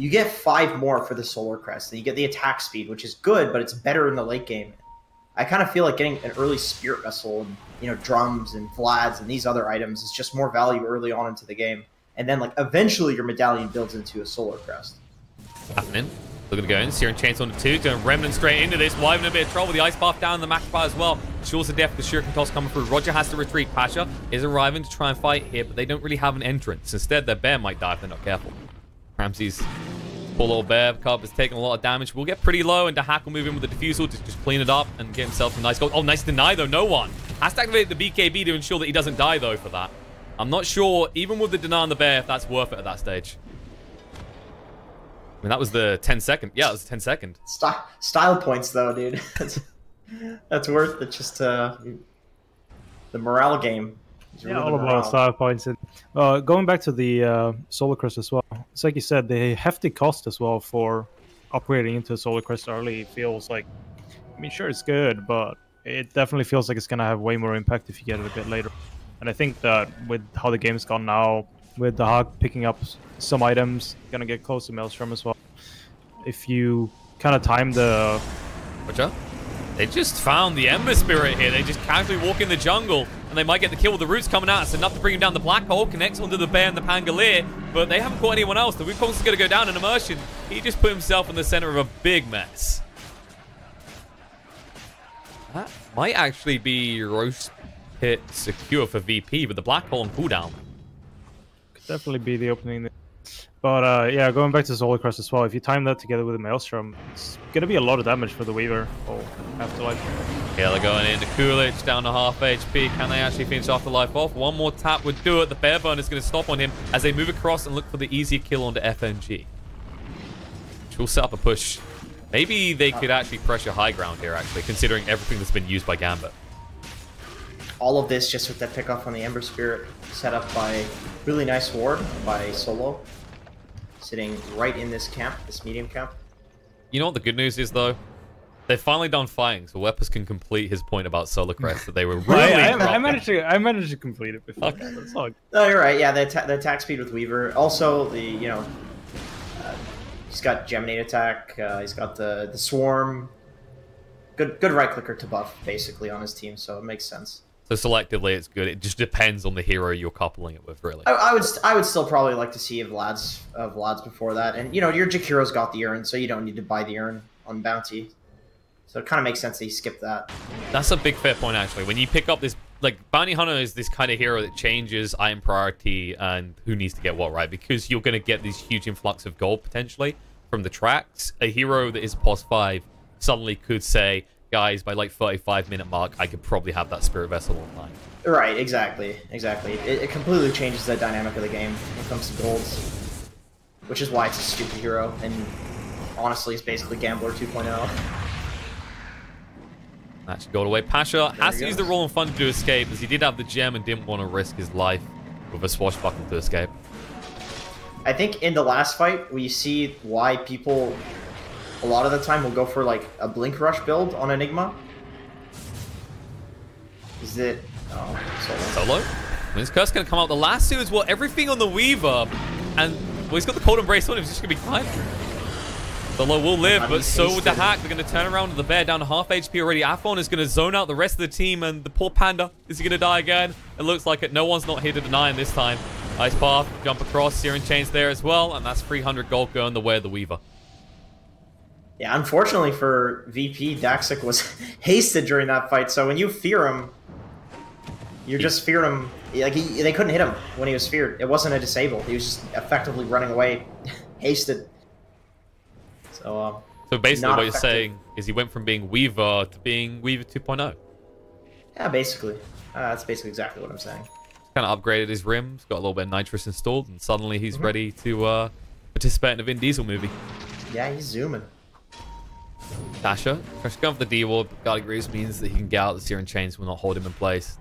get 5 more for the Solar Crest, and you get the attack speed, which is good, but it's better in the late game. I kind of feel like getting an early Spirit Vessel and, you know, drums and Vlads and these other items is just more value early on into the game. And then, like, eventually your Medallion builds into a Solar Crest. Happening. Looking to go in. Searing Chainsaw on the 2. Going Remnant straight into this. Wyvern in a bit of trouble. The Ice Buff down. The Max Bar as well. Shields of Death. The Shuriken Toss coming through. Roger has to retreat. Pasha is arriving to try and fight here, but they don't really have an entrance. Instead, their bear might die if they're not careful. Ramsey's poor little bear cub is taking a lot of damage. We'll get pretty low, and Dahak will move in with the Diffusal to just clean it up and get himself a nice goal. Oh, nice deny, though. No one. Has to activate the BKB to ensure that he doesn't die, though, for that. I'm not sure, even with the deny on the bear, if that's worth it at that stage. I mean, that was the 10-second. Yeah, it was 10-second. Style points, though, dude. That's worth it. Just the morale game. Yeah, all about style points. And going back to the Solar Crest as well, it's like you said, the hefty cost as well for upgrading into Solar Crest early feels like, I mean, sure, it's good, but it definitely feels like it's going to have way more impact if you get it a bit later. And I think that with how the game's gone now, with the Hawk picking up some items, gonna get close to Maelstrom as well. If you kind of time the... Watcha? They just found the Ember Spirit here. They just casually walk in the jungle, and they might get the kill with the roots coming out. It's enough to bring him down the black hole, connects onto the bear and the Pangolier, but they haven't caught anyone else. The Wukong's is going to go down in immersion. He just put himself in the center of a big mess. That might actually be Roast Pit secure for VP, with the black hole and cooldown. Definitely be the opening there. But yeah, going back to Solar Crest as well, if you time that together with the Maelstrom, it's going to be a lot of damage for the Weaver. Afterlife. Yeah, they're going into Coolidge down to half HP. Can they actually finish Afterlife off? One more tap would do it. The Bear Burn is going to stop on him as they move across and look for the easier kill onto FNG. Which will set up a push. Maybe they could actually pressure high ground here, actually, considering everything that's been used by Gambit. All of this just with that pickoff on the Ember Spirit, set up by really nice ward by Solo, sitting right in this camp, this medium camp. You know what the good news is, though? They've finally done fighting, so Weppas can complete his point about Solar Crest that they were really. I managed to complete it before. Okay. That's all. No, you're right. Yeah, the attack speed with Weaver. Also, the He's got Geminate attack. He's got the Swarm. Good right clicker to buff basically on his team, so it makes sense. So selectively, it's good. It just depends on the hero you're coupling it with, really. I would still probably like to see Vlad's before that, and you know your Jakiro's got the urn, so you don't need to buy the urn on bounty. So it kind of makes sense that you skip that. That's a big fair point, actually. When you pick up this, like, Bounty Hunter is this kind of hero that changes item priority and who needs to get what, right? Because you're going to get this huge influx of gold, potentially, from the tracks. A hero that is pos 5 suddenly could say, guys, by, like, 35-minute mark, I could probably have that Spirit Vessel online. Right, exactly. It completely changes the dynamic of the game when it comes to golds. Which is why it's a stupid hero, and honestly, it's basically Gambler 2.0. That should go away. Pasha has to use the Roll and Thunder to escape, as he did have the gem and didn't want to risk his life with a swashbuckle to escape. I think in the last fight, we see why people, a lot of the time, will go for like a Blink Rush build on Enigma. Is it... Oh, Solo? When's Curse going to come out? The last two is, well, everything on the Weaver, and, well, he's got the Cold Embrace on him, he's just going to be fine. Solo will live, but so with the hack. They're going to turn around to the bear down to half HP already. Afon is going to zone out the rest of the team, and the poor Panda, is he going to die again? It looks like it. No one's not here to deny him this time. Ice Path, jump across, Searing Chains there as well, and that's 300 gold going the way of the Weaver. Yeah, unfortunately for VP, Daxic was hasted during that fight, so when you fear him, you just fear him. Like they couldn't hit him when he was feared. It wasn't a disable. He was just effectively running away, hasted. So basically what you're saying is he went from being Weaver to being Weaver 2.0. Yeah, basically. That's basically exactly what I'm saying. Kind of upgraded his rims, got a little bit of nitrous installed, and suddenly he's ready to participate in a Vin Diesel movie. Yeah, he's zooming. Dasha, tries to go for the D-Ward, but Guardian Greaves means that he can get out. The Searing Chains will not hold him in place.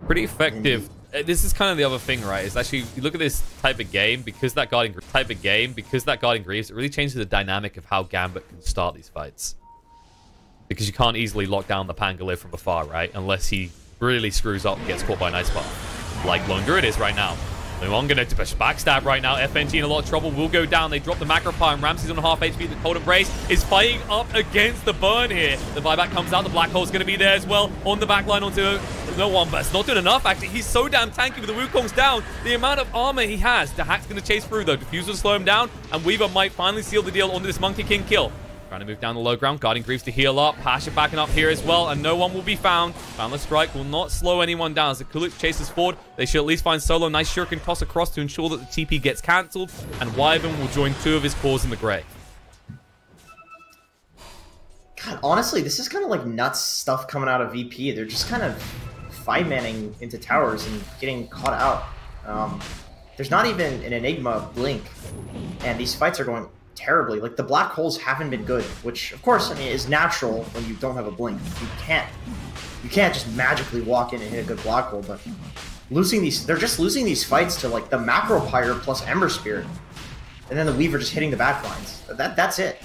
Pretty effective. This is kind of the other thing, right? Is actually, you look at this type of game, because that Guardian Greaves, it really changes the dynamic of how Gambit can start these fights. Because you can't easily lock down the Pangolier from afar, right? Unless he really screws up and gets caught by an Ice Path. Like Lone Druid is right now. I'm going to backstab right now. FNG in a lot of trouble. Will go down. They drop the macro pyre, and Ramsey's on half HP. The Cold Embrace is fighting up against the burn here. The buyback comes out. The Black Hole's going to be there as well. On the back line onto no one, but it's not doing enough, actually. He's so damn tanky with the Wukong's down. The amount of armor he has. The Hack's going to chase through, though. Diffuser will slow him down, and Weaver might finally seal the deal onto this Monkey King kill. Trying to move down the low ground. Guardian Greaves to heal up. Pasha backing up here as well, and no one will be found. Boundless Strike will not slow anyone down. As the Kulik chases forward, they should at least find Solo. Nice shuriken toss across to ensure that the TP gets cancelled, and Wyvern will join 2 of his cores in the grave. God, honestly, this is kind of like nuts stuff coming out of VP. They're just kind of 5-manning into towers and getting caught out. There's not even an Enigma blink, and these fights are going terribly. Like, the black holes haven't been good, which, of course, I mean, is natural when you don't have a blink. You can't just magically walk in and hit a good black hole, but they're just losing these fights to, like, the macro pyre plus Ember Spirit, and then the Weaver just hitting the back lines. That's it.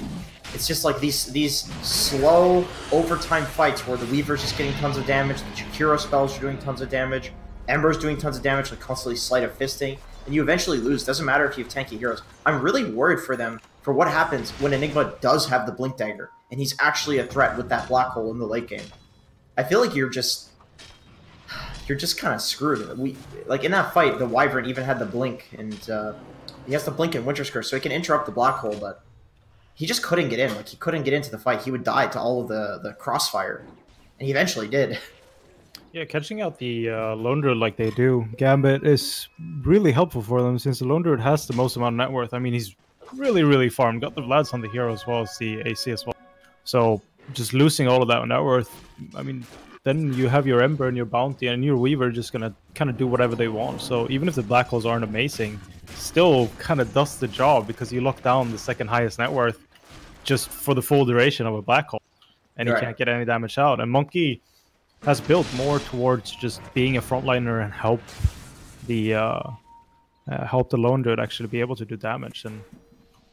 It's just like these slow overtime fights where the Weaver's just getting tons of damage, the Jakiro spells are doing tons of damage, Ember's doing tons of damage, like constantly sleight of fisting, and you eventually lose. Doesn't matter if you have tanky heroes. I'm really worried for them for what happens when Enigma does have the Blink Dagger, and he's actually a threat with that black hole in the late game. I feel like you're just kind of screwed. Like in that fight, the Wyvern even had the Blink, and he has the Blink in Winter's Curse, so he can interrupt the black hole, but he just couldn't get in. Like, he couldn't get into the fight. He would die to all of the crossfire, and he eventually did. Yeah, catching out the Lone Druid like they do, Gambit, is really helpful for them, since the Lone Druid has the most amount of net worth. I mean, he's really farmed, got the Vlads on the hero as well as the AC as well. So just losing all of that net worth, I mean, then you have your Ember and your Bounty, and your Weaver just gonna kind of do whatever they want. So even if the black holes aren't amazing, still kind of does the job, because you lock down the second highest net worth just for the full duration of a black hole, and he can't get any damage out. And Monkey has built more towards just being a frontliner and help the Lone Druid actually be able to do damage. And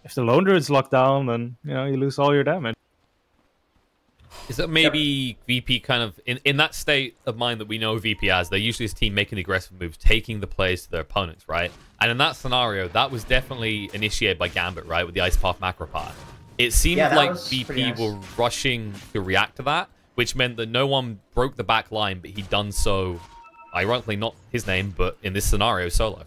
if the Lone Druid's locked down, then you lose all your damage. Is that maybe VP kind of, in that state of mind that we know VP as, they're usually this team making the aggressive moves, taking the plays to their opponents, right? And in that scenario, that was definitely initiated by Gambit, right, with the Ice Path macro path. It seemed like VP were rushing to react to that, which meant that no one broke the back line, but he'd done so, ironically, not his name, but in this scenario, solo.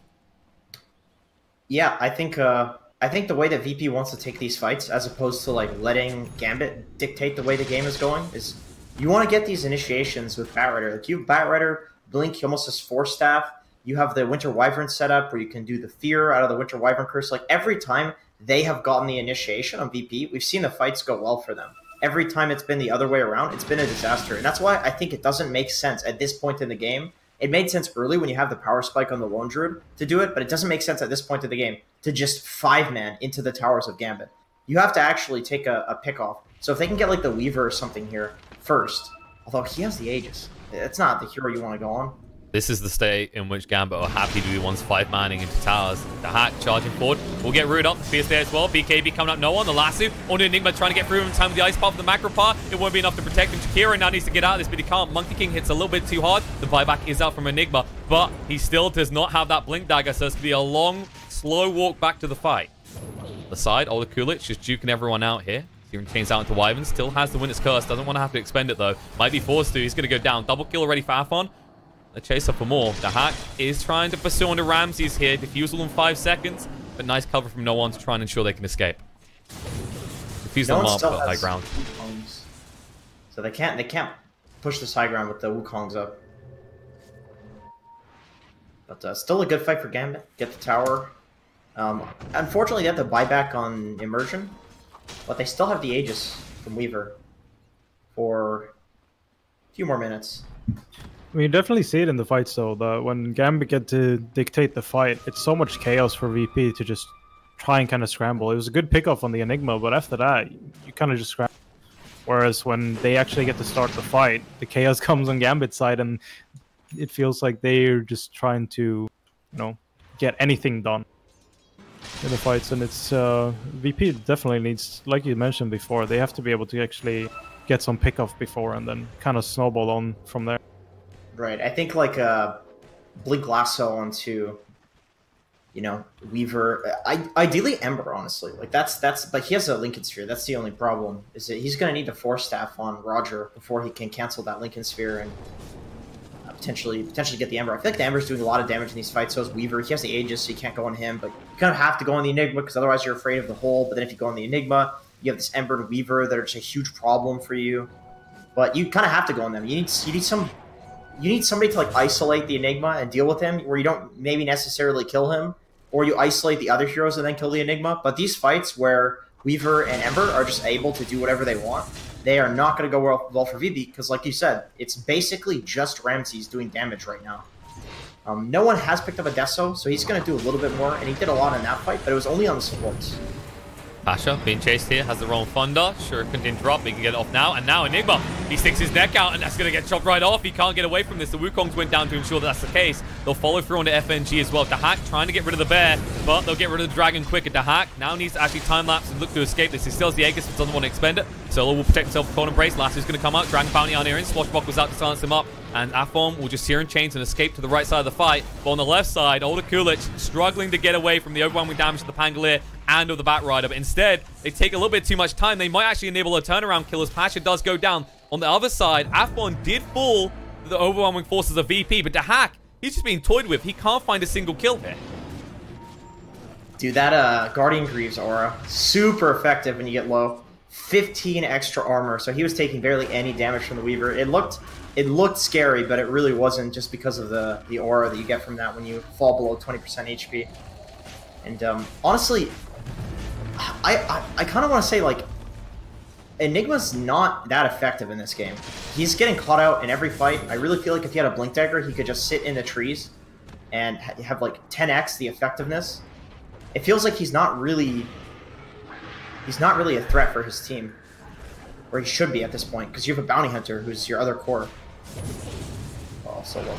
Yeah, I think the way that VP wants to take these fights, as opposed to like letting Gambit dictate the way the game is going, is you want to get these initiations with Batrider. Like you have Batrider, Blink, he almost has Force Staff. You have the Winter Wyvern setup where you can do the Fear out of the Winter Wyvern Curse. Like every time they have gotten the initiation on VP, we've seen the fights go well for them. Every time it's been the other way around, it's been a disaster. And that's why I think it doesn't make sense at this point in the game. It made sense early when you have the power spike on the Lone Druid to do it, but it doesn't make sense at this point of the game to just 5-man into the towers of Gambit. You have to actually take a pick off. So if they can get like the Weaver or something here first, although he has the Aegis, it's not the hero you want to go on. This is the state in which Gambit are happy to be ones 5-manning into towers. The Hack charging forward. We'll get rooted up. Fierce there as well. BKB coming up. No one. The Lasso. Only Enigma trying to get through in time with the Ice Path of the macro part. It won't be enough to protect him. Shakira now needs to get out of this, but he can't. Monkey King hits a little bit too hard. The buyback is out from Enigma, but he still does not have that Blink Dagger, so it's going to be a long, slow walk back to the fight. The side, Ola Kulich just juking everyone out here. Even chains out into Wyvern. Still has the Winter's Curse. Doesn't want to have to expend it, though. Might be forced to. He's going to go down. Double kill already for Afon. A chaser for more. The Hack is trying to pursue onto Ramses here. Defusal in 5 seconds, but nice cover from no one to try and ensure they can escape. Defusal on the high ground. So they can't push this high ground with the Wukongs up. But still a good fight for Gambit. Get the tower. Unfortunately, they have to buy back on Immersion, but they still have the Aegis from Weaver for a few more minutes. I mean, you definitely see it in the fights, though, that when Gambit get to dictate the fight, it's so much chaos for VP to just try and kind of scramble. It was a good pickoff on the Enigma, but after that, you kind of just scramble. Whereas when they actually get to start the fight, the chaos comes on Gambit's side, and it feels like they're just trying to, you know, get anything done in the fights. And it's VP definitely needs, like you mentioned before, they have to be able to actually get some pickoff before and then kind of snowball on from there. Right, I think like Blink Lasso onto, you know, Weaver. Ideally Ember, honestly. Like that's. But he has a Lincoln Sphere. That's the only problem. Is that he's going to need the Force Staff on Roger before he can cancel that Lincoln Sphere and potentially get the Ember. I feel like the Ember's doing a lot of damage in these fights. So is Weaver. He has the Aegis, so you can't go on him. But you kind of have to go on the Enigma because otherwise you're afraid of the hole. But then if you go on the Enigma, you have this Ember and Weaver that are just a huge problem for you. But you kind of have to go on them. You need somebody to like isolate the Enigma and deal with him, where you don't maybe necessarily kill him, or you isolate the other heroes and then kill the Enigma. But these fights where Weaver and Ember are just able to do whatever they want, they are not going to go well for VP because, like you said, it's basically just Ramses doing damage right now. No one has picked up a Deso, so he's going to do a little bit more, and he did a lot in that fight, but it was only on the supports. Pasha being chased here, has the wrong Thunder. Shuriken didn't drop, he can get it off now. And now Enigma, he sticks his neck out, and that's going to get chopped right off. He can't get away from this. The Wukongs went down to ensure that that's the case. They'll follow through onto FNG as well. The Hack trying to get rid of the bear, but they'll get rid of the dragon quick. The Hack now needs to actually time-lapse and look to escape this. He still has the Aegis, but doesn't want to expend it. Solo will protect himself with Cold Embrace. Lasso's going to come out. Dragon Bounty on here in. Swashbuckler's out to silence him up. And Afon will just Searing Chains and escape to the right side of the fight. But on the left side, Ola Kulich struggling to get away from the overwhelming damage to the Pangolier and of the Batrider. But instead, they take a little bit too much time. They might actually enable a turnaround kill as Pasha does go down. On the other side, Afon did fall to the overwhelming forces of VP. But the Hack, he's just being toyed with. He can't find a single kill here. Dude, that Guardian Greaves aura, super effective when you get low. 15 extra armor, so he was taking barely any damage from the Weaver. It looked scary, but it really wasn't, just because of the aura that you get from that when you fall below 20% HP. And honestly, I kind of want to say, like, Enigma's not that effective in this game. He's getting caught out in every fight. I really feel like if he had a Blink Dagger, he could just sit in the trees and have like 10x the effectiveness. It feels like he's not really a threat for his team, or he should be at this point, because you have a Bounty Hunter who's your other core. Oh, so low.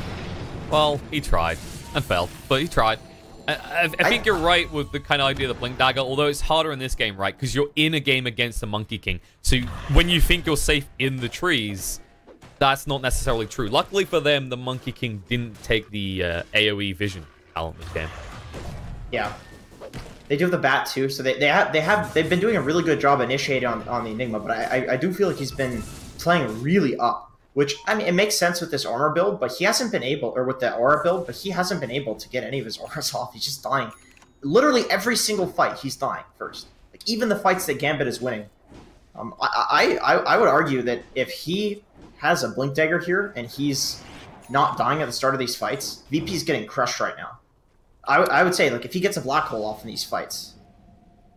Well, he tried and failed, but he tried. I think you're right with the kind of idea of the Blink Dagger, although it's harder in this game, right? Because you're in a game against the Monkey King. So when you think you're safe in the trees, that's not necessarily true. Luckily for them, the Monkey King didn't take the AoE vision talent this game. Yeah. They do have the bat too, so they've been doing a really good job initiating on the Enigma, but I do feel like he's been playing really up. Which, I mean, it makes sense with this armor build, but he hasn't been able, or with the aura build, but he hasn't been able to get any of his auras off. He's just dying. Literally every single fight, he's dying first. Like, even the fights that Gambit is winning. I would argue that if he has a Blink Dagger here, and he's not dying at the start of these fights, VP's getting crushed right now. I would say, like, if he gets a black hole off in these fights,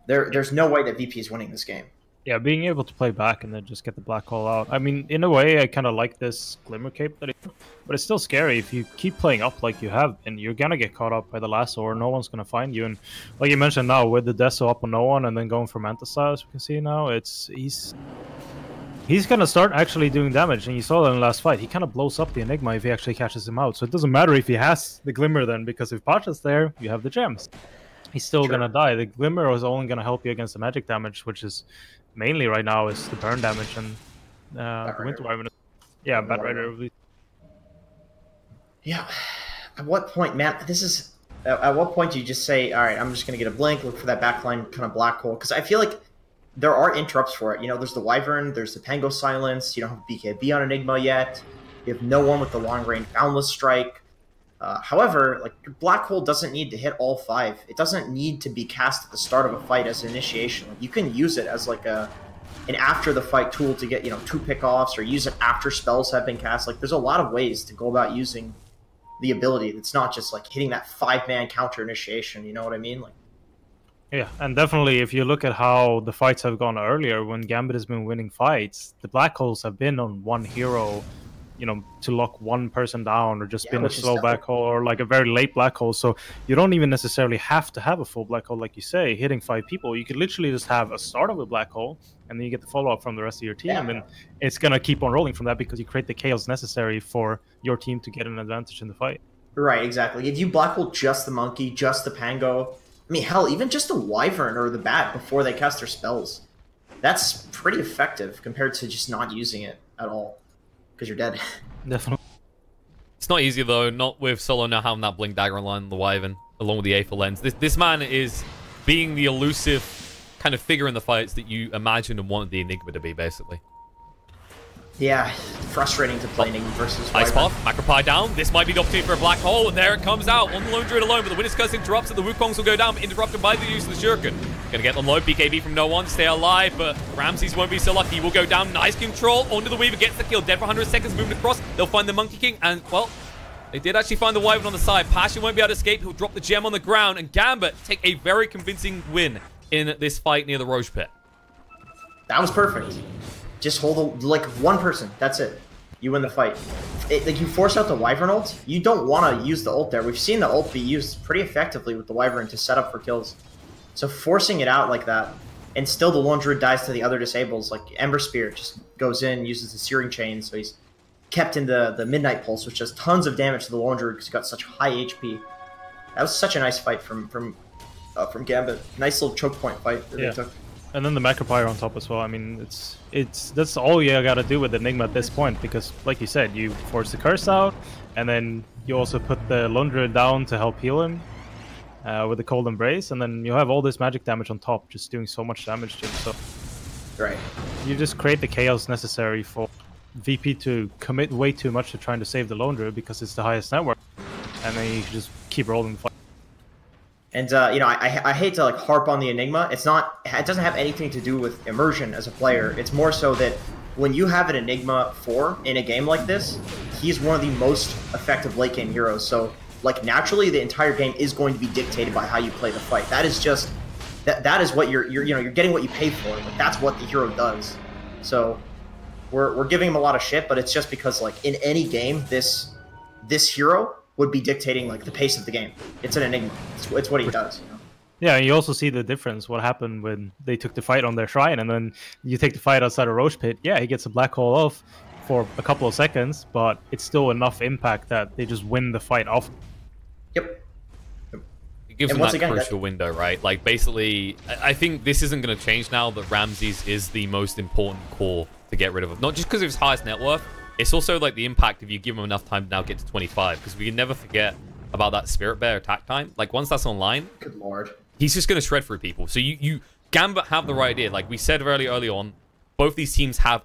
there's no way that VP is winning this game. Yeah, being able to play back and then just get the black hole out. I mean, in a way, I kind of like this Glimmer Cape, but it's still scary. If you keep playing up like you have, and you're going to get caught up by the lasso, or no one's going to find you. And like you mentioned now, with the Deso up on no one, and then going for Mantis, as we can see now, he's going to start actually doing damage. And you saw that in the last fight. He kind of blows up the Enigma if he actually catches him out. So it doesn't matter if he has the Glimmer then, because if Pacha's there, you have the gems. He's still going to die. The Glimmer is only going to help you against the magic damage, which is mainly right now is the burn damage and the Winter Wyvern. Yeah, Bat Rider. Yeah. At what point, man, this is... At what point do you just say, all right, I'm just going to get a blink, look for that backline kind of black hole? Because I feel like there are interrupts for it. You know, there's the Wyvern, there's the Pango Silence, you don't have BKB on Enigma yet, you have no one with the long-range Boundless Strike. However, like, your black hole doesn't need to hit all 5. It doesn't need to be cast at the start of a fight as an initiation. Like, you can use it as like an after the fight tool to get, 2 pickoffs, or use it after spells have been cast. Like, there's a lot of ways to go about using the ability. It's not just like hitting that 5-man counter initiation. You know what I mean? Like, yeah, and definitely if you look at how the fights have gone earlier, when Gambit has been winning fights, the black holes have been on one hero, to lock one person down, or just been a slow black hole, or like a very late black hole. So you don't even necessarily have to have a full black hole, like you say, hitting 5 people. You could literally just have a start of a black hole, and then you get the follow-up from the rest of your team, and it's going to keep on rolling from that, because you create the chaos necessary for your team to get an advantage in the fight. Right, exactly. If you black hole just the Monkey, just the Pango, I mean, hell, even just the Wyvern or the Bat before they cast their spells, that's pretty effective compared to just not using it at all. Because you're dead. Definitely. It's not easy, though, not with Solo now having that Blink Dagger line, the Wyvern, along with the Aether Lens. This man is being the elusive kind of figure in the fights that you imagined and wanted the Enigma to be, basically. Yeah, frustrating to play Enigma versus Ice Wyvern. Path, Macropie down. This might be the opportunity for a black hole, and there it comes out. On the Lone Druid alone, but the Winter's Curse interrupts it. The Wukongs will go down, but interrupted by the use of the Shuriken. Gonna get them low. BKB from no one to stay alive, but Ramses won't be so lucky. He will go down. Nice control. Onto the Weaver, gets the kill. Dead for 100 seconds, moving across. They'll find the Monkey King, and, well, they did actually find the Wyvern on the side. Pasha won't be able to escape. He'll drop the gem on the ground, and Gambit take a very convincing win in this fight near the Roche Pit. That was perfect. Just hold, like, one person. That's it. You win the fight. Like, you force out the Wyvern ult, you don't want to use the ult there. We've seen the ult be used pretty effectively with the Wyvern to set up for kills. So forcing it out like that, and still the Lone Druid dies to the other disables, like Ember Spear just goes in, uses the Searing Chain, so he's kept in the Midnight Pulse, which does tons of damage to the Lone Druid because he's got such high HP. That was such a nice fight from Gambit. Nice little choke point fight that they took. And then the Macropire on top as well. I mean, that's all you gotta do with Enigma at this point, because, like you said, you force the curse out, and then you also put the Lone Druid down to help heal him with the Cold Embrace, and then you have all this magic damage on top, just doing so much damage to him. So, right, you just create the chaos necessary for VP to commit way too much to trying to save the Lone Druid because it's the highest network, and then you just keep rolling the fight. And I hate to like harp on the Enigma. It doesn't have anything to do with immersion as a player. It's more so that when you have an Enigma 4 in a game like this, he's one of the most effective late game heroes. So like naturally, the entire game is going to be dictated by how you play the fight. That is just that is what you're getting what you pay for. Like, that's what the hero does. So we're giving him a lot of shit, but it's just because like in any game, this hero would be dictating like the pace of the game. It's an Enigma. It's what he does. Yeah, and you also see the difference. What happened when they took the fight on their shrine, and then you take the fight outside a Roche Pit. Yeah, he gets a black hole off for a couple of seconds, but it's still enough impact that they just win the fight off. Yep. gives them that crucial window, right? Like, basically, I think this isn't going to change now that Ramses is the most important core to get rid of him. Not just because of his highest net worth, it's also, like, the impact if you give him enough time to now get to 25. Because we can never forget about that Spirit Bear attack time. Like, once that's online, good lord, he's just going to shred through people. So Gambit have the right idea. Like we said early on, both these teams have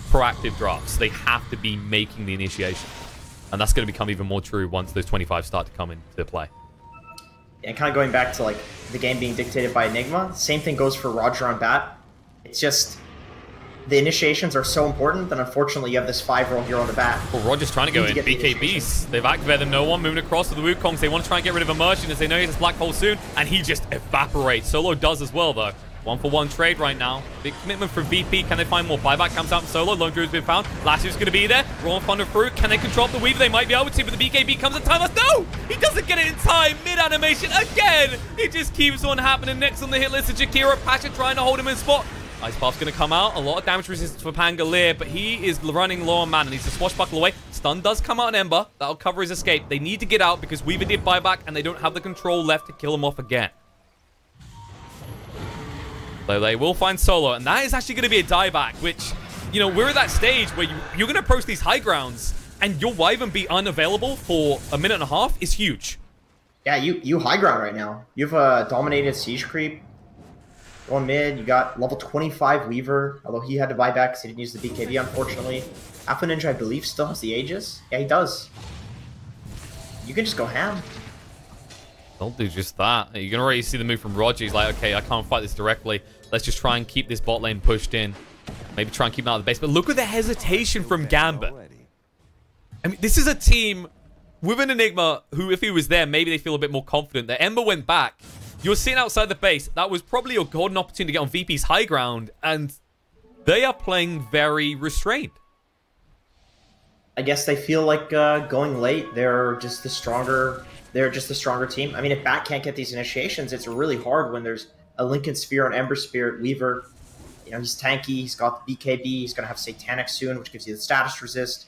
proactive drafts. They have to be making the initiation. And that's going to become even more true once those 25 start to come into play. And kind of going back to like the game being dictated by Enigma, same thing goes for Roger on Bat. It's just the initiations are so important that unfortunately you have this 5-year-old here on the Bat. Well, Roger's trying to go in. BKBs, they've activated no one, moving across to the Wukongs. They want to try and get rid of Immersion as they know he has Black Hole soon, and he just evaporates. Solo does as well, though. 1-for-1 trade right now. Big commitment from VP. Can they find more? Buyback comes out from Solo. Lone Druid's been found. Lassu's going to be there. Raw Thunder through. Can they control the Weaver? They might be able to, but the BKB comes in time. No! He doesn't get it in time. Mid-animation again. It just keeps on happening. Next on the hit list is Jakiro. Pasha trying to hold him in spot. Ice Path's going to come out. A lot of damage resistance for Pangolier, but he is running low on mana. Needs to swashbuckle away. Stun does come out on Ember. That'll cover his escape. They need to get out because Weaver did buyback, and they don't have the control left to kill him off again. So they will find Solo, and that is actually going to be a dieback, which, you know, we're at that stage where you're going to approach these high grounds, and your Wyvern be unavailable for a minute and a half is huge. Yeah, you high ground right now. You've dominated Siege Creep. Going mid, you got level 25 Weaver, although he had to buy back because he didn't use the BKB, unfortunately. Alpha Ninja, I believe, still has the Aegis. Yeah, he does. You can just go ham. Don't do just that. You can already see the move from Roger. He's like, okay, I can't fight this directly. Let's just try and keep this bot lane pushed in. Maybe try and keep him out of the base. But look at the hesitation from Gambit. I mean, this is a team with an Enigma who, if he was there, maybe they feel a bit more confident. The Ember went back. You're sitting outside the base. That was probably your golden opportunity to get on VP's high ground, and they are playing very restrained. I guess they feel like going late. They're just the stronger team. I mean, if Bat can't get these initiations, it's really hard when there's a Lincoln Sphere and Ember Spirit Weaver. You know, he's tanky. He's got the BKB. He's gonna have Satanic soon, which gives you the status resist.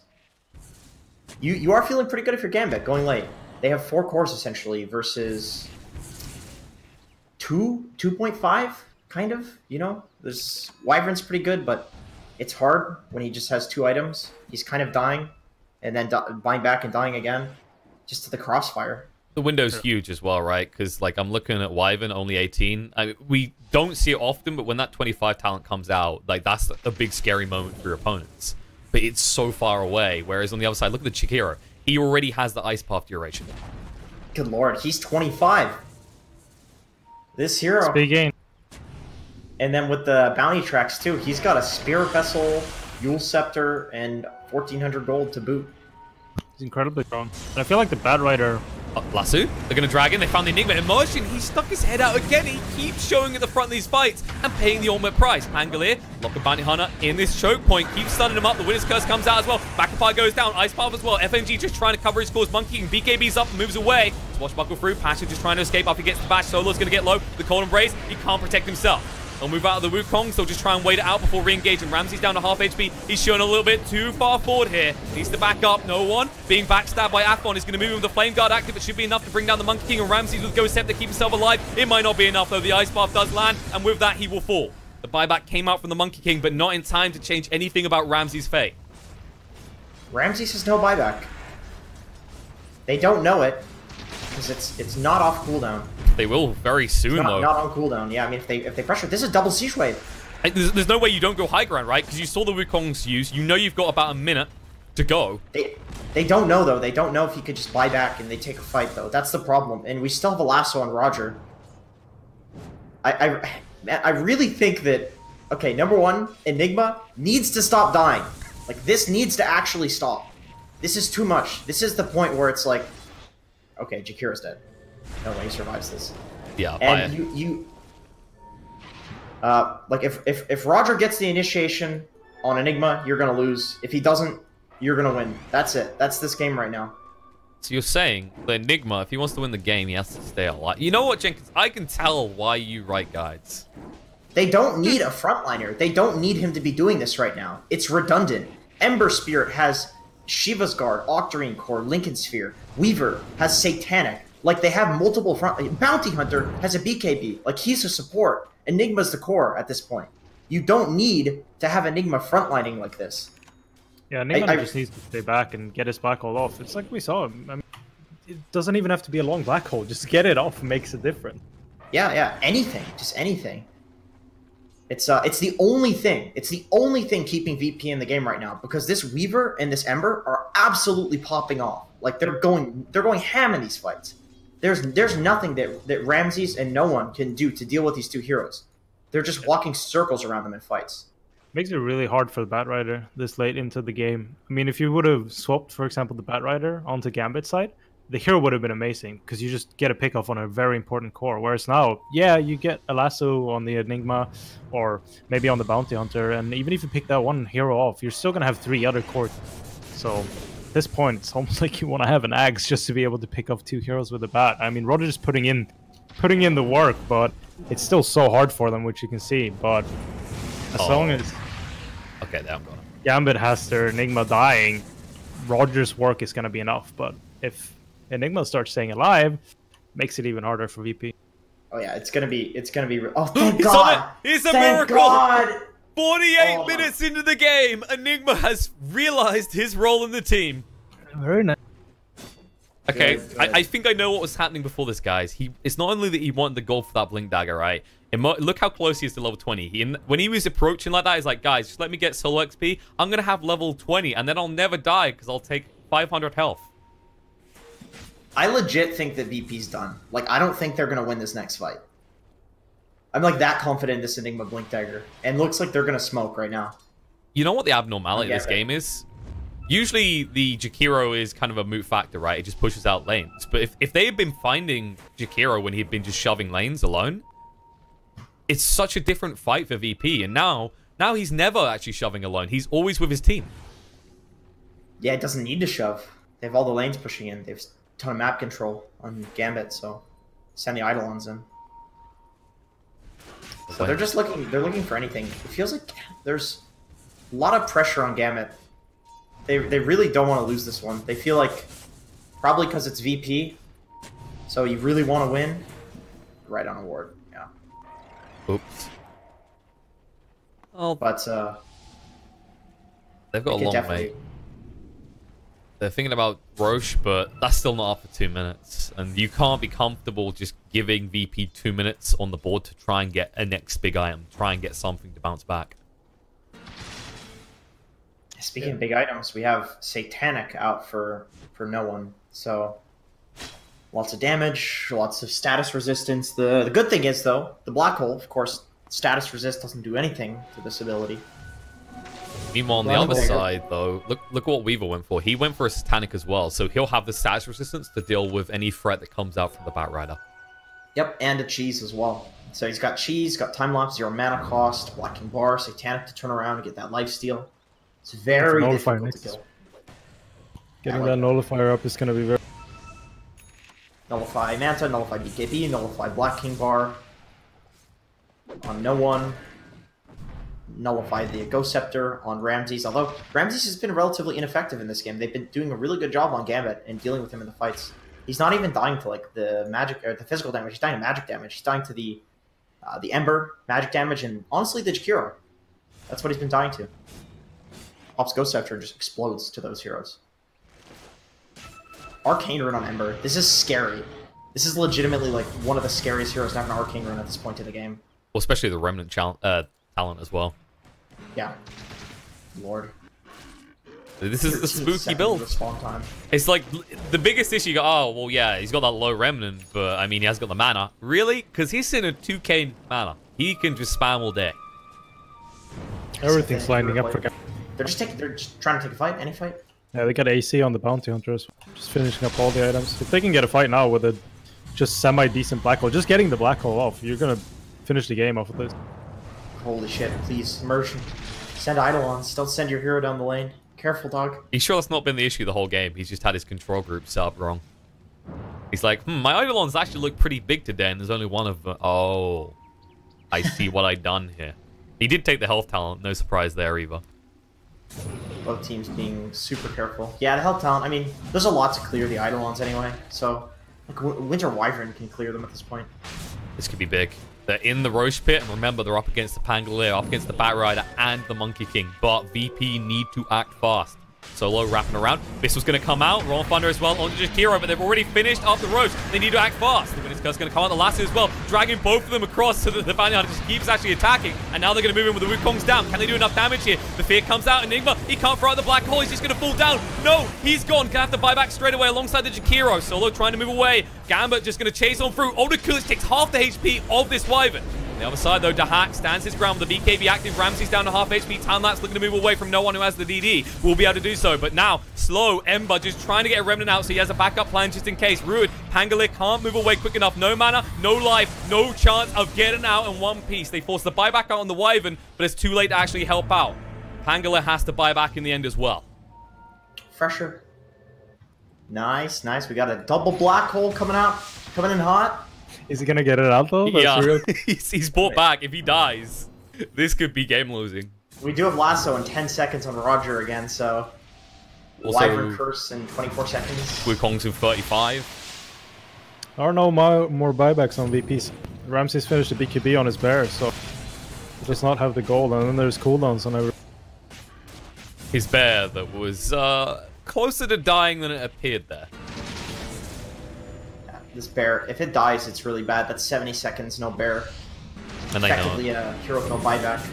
You are feeling pretty good if you're Gambit going late. They have 4 cores essentially versus 2.5, kind of, you know? There's Wyvern's pretty good, but it's hard when he just has 2 items. He's kind of dying, and then buying back and dying again, just to the crossfire. The window's huge as well, right? Because, like, I'm looking at Wyvern, only 18. I mean, we don't see it often, but when that 25 talent comes out, like, that's a big scary moment for your opponents. But it's so far away, whereas on the other side, look at the Chikira. He already has the Ice Path duration. Good lord, he's 25. This hero. It's big game. And then with the bounty tracks too, he's got a Spirit Vessel, Yule Scepter, and 1,400 gold to boot. He's incredibly strong. And I feel like the Bad Rider... Lassu, they're going to drag in. They found the Enigma. Immersion, he stuck his head out again. He keeps showing at the front of these fights and paying the ultimate price. Pangolier, lock a bounty hunter in this choke point. Keeps stunning him up. The Winner's Curse comes out as well. Backfire goes down. Ice Path as well. FNG just trying to cover his cause. Monkey and BKB's up and moves away. Swashbuckle through. Pasha just trying to escape after he gets the bash. Solo's going to get low. The Cold Embrace, he can't protect himself. They'll move out of the Wukong, so just try and wait it out before re-engaging. Ramsey's down to half HP. He's showing a little bit too far forward here. Needs to back up. No one. Being backstabbed by Aphon is going to move him with the Flame Guard active. It should be enough to bring down the Monkey King, and Ramsey's with Ghost Scepter to keep himself alive. It might not be enough, though. The Ice Path does land, and with that, he will fall. The buyback came out from the Monkey King, but not in time to change anything about Ramsey's fate. Ramsey has no buyback. They don't know it, because it's not off cooldown. They will very soon, though. Not on cooldown. Yeah, I mean, if they pressure, this is double siege wave. There's no way you don't go high ground, right? Because you saw the Wukong's use. You know you've got about a minute to go. They don't know, though. They don't know if he could just buy back and they take a fight, though. That's the problem. And we still have a lasso on Roger. I really think that, okay, number one, Enigma needs to stop dying. Like, this needs to actually stop. This is too much. This is the point where it's like, okay, Jakira's dead. No way he survives this. Yeah, and like if Roger gets the initiation on Enigma, you're gonna lose. If he doesn't, you're gonna win. That's it. That's this game right now. So you're saying the Enigma, if he wants to win the game, he has to stay alive. You know what, Jenkins? I can tell why you write guides. They don't need a frontliner. They don't need him to be doing this right now. It's redundant. Ember Spirit has Shiva's Guard, Octarine Core, Lincoln Sphere. Weaver has Satanic. Like, they have multiple front... Bounty Hunter has a BKB. Like, he's a support. Enigma's the core at this point. You don't need to have Enigma frontlining like this. Yeah, Enigma just needs to stay back and get his black hole off. It's like we saw him. I mean, it doesn't even have to be a long black hole. Just get it off makes a difference. Yeah. Anything. Just anything. It's the only thing. It's the only thing keeping VP in the game right now, because this Weaver and this Ember are absolutely popping off. Like, they're going ham in these fights. There's nothing that Ramses and no one can do to deal with these two heroes. They're just walking circles around them in fights. Makes it really hard for the Batrider this late into the game. I mean, if you would have swapped, for example, the Batrider onto Gambit side, the hero would have been amazing, because you just get a pick off on a very important core. Whereas now, yeah, you get a lasso on the Enigma or maybe on the Bounty Hunter, and even if you pick that one hero off, you're still going to have 3 other cores. So at this point, it's almost like you want to have an axe just to be able to pick off 2 heroes with a bat. I mean, Roger's putting in the work, but it's still so hard for them, which you can see. But as long as Gambit has their Enigma dying, Roger's work is going to be enough. But if Enigma starts staying alive, makes it even harder for VP. Oh yeah, it's gonna be. Oh, thank God! It's a thank miracle. God! 48 minutes into the game, Enigma has realized his role in the team. Very nice. Okay, Good. I think I know what was happening before this, guys. It's not only that he wanted the gold for that Blink Dagger, right? Look how close he is to level 20. When he was approaching like that, he's like, guys, just let me get solo XP. I'm going to have level 20, and then I'll never die because I'll take 500 health. I legit think that VP's done. Like, I don't think they're going to win this next fight. I'm like that confident in this Enigma Blink Dagger. And looks like they're going to smoke right now. You know what the abnormality of this game is? Usually the Jakiro is kind of a moot factor, right? It just pushes out lanes. But if they had been finding Jakiro when he'd been just shoving lanes alone, it's such a different fight for VP. And now he's never actually shoving alone. He's always with his team. Yeah, it doesn't need to shove. They have all the lanes pushing in. They have a ton of map control on Gambit, so send the Eidolons in. So they're just looking for anything. It feels like there's a lot of pressure on Gambit. They really don't want to lose this one. They feel like, probably because it's VP, so you really want to win. Right on a ward, yeah. Oops. Oh, but they've got a long way. They're thinking about Roche, but that's still not up for 2 minutes. And you can't be comfortable just giving VP 2 minutes on the board to try and get a next big item, try and get something to bounce back. Speaking of big items, we have Satanic out for no one. So lots of damage, lots of status resistance. The good thing is, though, the Black Hole, of course, status resist doesn't do anything to this ability. Meanwhile, on the other side, though, look what Weaver went for. He went for a Satanic as well, so he'll have the status resistance to deal with any threat that comes out from the Batrider. Yep, and a Cheese as well. So he's got Cheese, got Time Lapse, 0 mana cost, Black King Bar, Satanic to turn around and get that lifesteal. It's very difficult to kill. Getting that Nullifier up is going to be very... Nullify Manta, Nullify BKB, Nullify Black King Bar. On no one. Nullify the Ghost Scepter on Ramses, although Ramses has been relatively ineffective in this game. They've been doing a really good job on Gambit and dealing with him in the fights. He's not even dying to like the magic or the physical damage. He's dying to magic damage. He's dying to the Ember magic damage and honestly the Jakiro. That's what he's been dying to. Pops Ghost Scepter just explodes to those heroes. Arcane Rune on Ember. This is scary. This is legitimately like one of the scariest heroes to have an Arcane Rune at this point in the game. Well, especially the Remnant talent as well. Yeah. Lord. This is the spooky build. It's like the biggest issue. Oh, well, yeah, he's got that low Remnant, but I mean, he has got the mana. Really? Because he's in a 2k mana. He can just spam all day. Everything's lining up for Gambit. They're just trying to take a fight, any fight. Yeah, they got AC on the Bounty Hunters. Just finishing up all the items. If they can get a fight now with a just semi-decent Black Hole, just getting the Black Hole off, you're gonna finish the game off with this. Holy shit, please, immersion. Send Eidolons. Don't send your hero down the lane. Careful, dog. He's sure that's not been the issue the whole game. He's just had his control group set up wrong. He's like, my Eidolons actually look pretty big today, and there's only one of them. Oh, I see what I've done here. He did take the health talent. No surprise there either. Both teams being super careful. Yeah, the health talent, I mean, there's a lot to clear the Eidolons anyway, so Like, Winter Wyvern can clear them at this point. This could be big. They're in the Roche Pit, and remember, they're up against the Pangolier, up against the Bat Rider, and the Monkey King. But VP need to act fast. Solo wrapping around. This was going to come out. Rolling Thunder as well onto Jakiro, but they've already finished off the Roche. They need to act fast. The Winner's Curse going to come out the lasso as well, dragging both of them across so that the Bounty Hunter just keeps actually attacking. And now they're going to move in with the Wukong's down. Can they do enough damage here? The Fear comes out. Enigma, he can't throw out the black hole. He's just going to fall down. No, he's gone. Gonna have to buy back straight away alongside the Jakiro. Solo trying to move away. Gambit just going to chase on through. Older Kulich takes half the HP of this Wyvern. On the other side, though, Dahak stands his ground with the BKB active. Ramsey's down to half HP. Tanlat's looking to move away from no one who has the DD. Will be able to do so. But now, slow. Ember just trying to get a Remnant out so he has a backup plan just in case. Ruud, Pangolier can't move away quick enough. No mana, no life, no chance of getting out in one piece. They force the buyback out on the Wyvern, but it's too late to actually help out. Pangolier has to buy back in the end as well. Fresher. Nice, nice. We got a double black hole coming out, coming in hot. Is he gonna get it out though? Yeah, he's bought back. If he dies, this could be game losing. We do have lasso in 10 seconds on Roger again, so also, Wyvern Curse in 24 seconds. Wukong's in 35. There are no more buybacks on VPs. Ramsey's finished the BKB on his bear, so he does not have the gold, and then there's cooldowns on every. His bear that was closer to dying than it appeared there. This bear, if it dies, it's really bad. That's 70 seconds, no bear. And they effectively a hero with no buyback.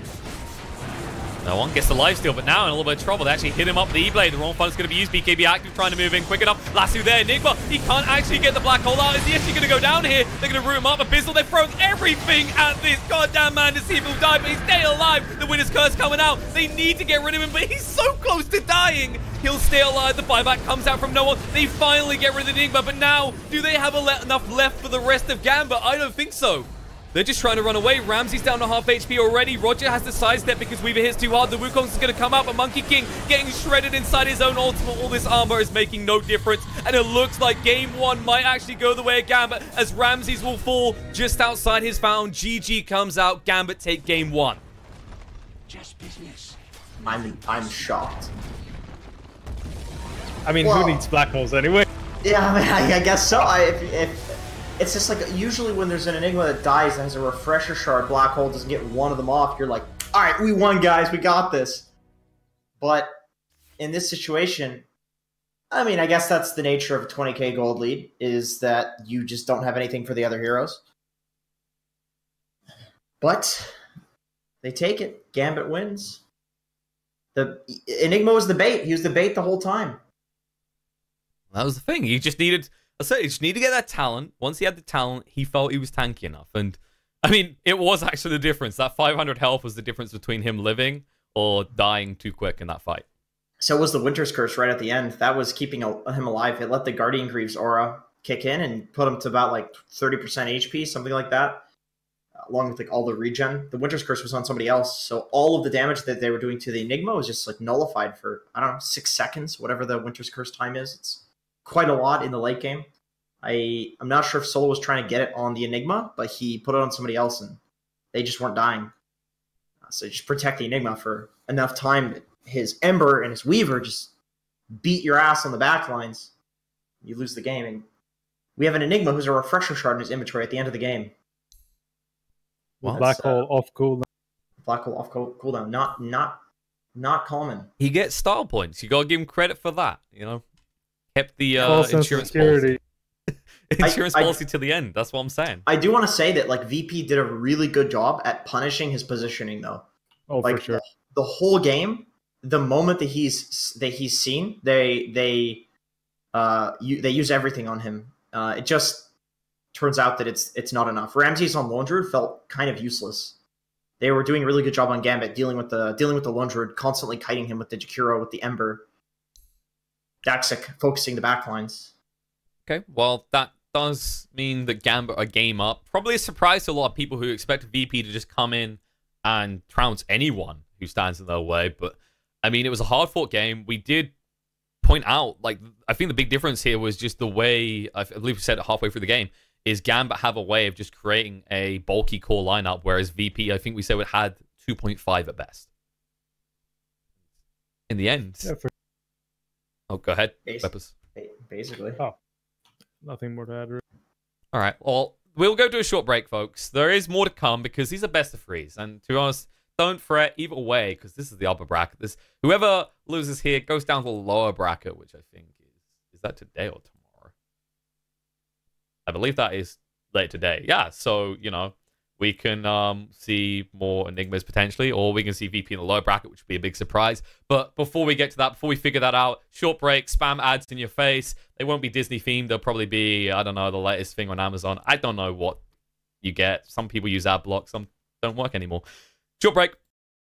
No one gets the lifesteal, but now in a little bit of trouble. They actually hit him up with the E-Blade. The wrong fun's going to be used. BKB active, trying to move in quick enough. Lasso there. Enigma, he can't actually get the black hole out. Is he actually going to go down here? They're going to root him up. Abyssal, they're throwing everything at this goddamn man to see if he'll die, but he's staying alive. The Winner's Curse coming out. They need to get rid of him, but he's so close to dying. He'll stay alive. The buyback comes out from no one. They finally get rid of Enigma, but now, do they have enough left for the rest of Gambit? I don't think so. They're just trying to run away. Ramsey's down to half HP already. Roger has to sidestep because Weaver hits too hard. The Wukong's is going to come out, but Monkey King getting shredded inside his own ultimate. All this armor is making no difference, and it looks like game one might actually go the way of Gambit as Ramsey's will fall just outside his found. GG comes out. Gambit take game one. Just business. I'm shocked. I mean, who needs black holes anyway? Yeah, I mean, I guess so. If it's just like, usually when there's an Enigma that dies and has a refresher shard, black hole doesn't get one of them off, you're like, all right, we won, guys, we got this. But in this situation, I mean, I guess that's the nature of a 20k gold lead, is that you just don't have anything for the other heroes. But they take it. Gambit wins. The Enigma was the bait. He was the bait the whole time. That was the thing. He just needed... I said, he just needed to get that talent. Once he had the talent, he felt he was tanky enough. And, I mean, it was actually the difference. That 500 health was the difference between him living or dying too quick in that fight. So was the Winter's Curse right at the end. That was keeping him alive. It let the Guardian Greaves aura kick in and put him to about, like, 30% HP, something like that, along with, like, all the regen. The Winter's Curse was on somebody else, so all of the damage that they were doing to the Enigma was just, like, nullified for, I don't know, 6 seconds, whatever the Winter's Curse time is. It's quite a lot in the late game. I'm not sure if Solo was trying to get it on the Enigma, but he put it on somebody else, and they just weren't dying. So just protect the Enigma for enough time that his Ember and his Weaver just beat your ass on the backlines. You lose the game, and we have an Enigma who's a refresher shard in his inventory at the end of the game. Well, black hole off cooldown. Black hole off cooldown. Not common. He gets style points. You gotta give him credit for that. You know, kept the insurance policy. Insurance policy to the end. That's what I'm saying. I do want to say that like VP did a really good job at punishing his positioning, though. Oh, like, for sure. The whole game, the moment that he's seen, they use everything on him. It just turns out that it's not enough. Ramsey's on Lone Druid felt kind of useless. They were doing a really good job on Gambit, dealing with the Lone Druid, constantly kiting him with the Jakiro, with the Ember. Daxic focusing the backlines. Okay, well, that does mean that Gambit are game up. Probably a surprise to a lot of people who expect VP to just come in and trounce anyone who stands in their way. But, I mean, it was a hard-fought game. We did point out, like, I think the big difference here was just the way, I believe we said it halfway through the game, is Gambit have a way of just creating a bulky core lineup, whereas VP, I think we said it had 2.5 at best. In the end. Yeah, oh, go ahead, Weppas. Basically. Oh. Nothing more to add. All right. Well, we'll go to a short break, folks. There is more to come because these are best of threes. And to be honest, don't fret either way because this is the upper bracket. Whoever loses here goes down to the lower bracket, which I think is that today or tomorrow? I believe that is late today. Yeah. So, we can see more Enigmas potentially, or we can see VP in the lower bracket, which would be a big surprise. But before we get to that, before we figure that out, short break, spam ads in your face. They won't be Disney themed. They'll probably be, I don't know, the latest thing on Amazon. I don't know what you get. Some people use ad block, some don't work anymore. Short break.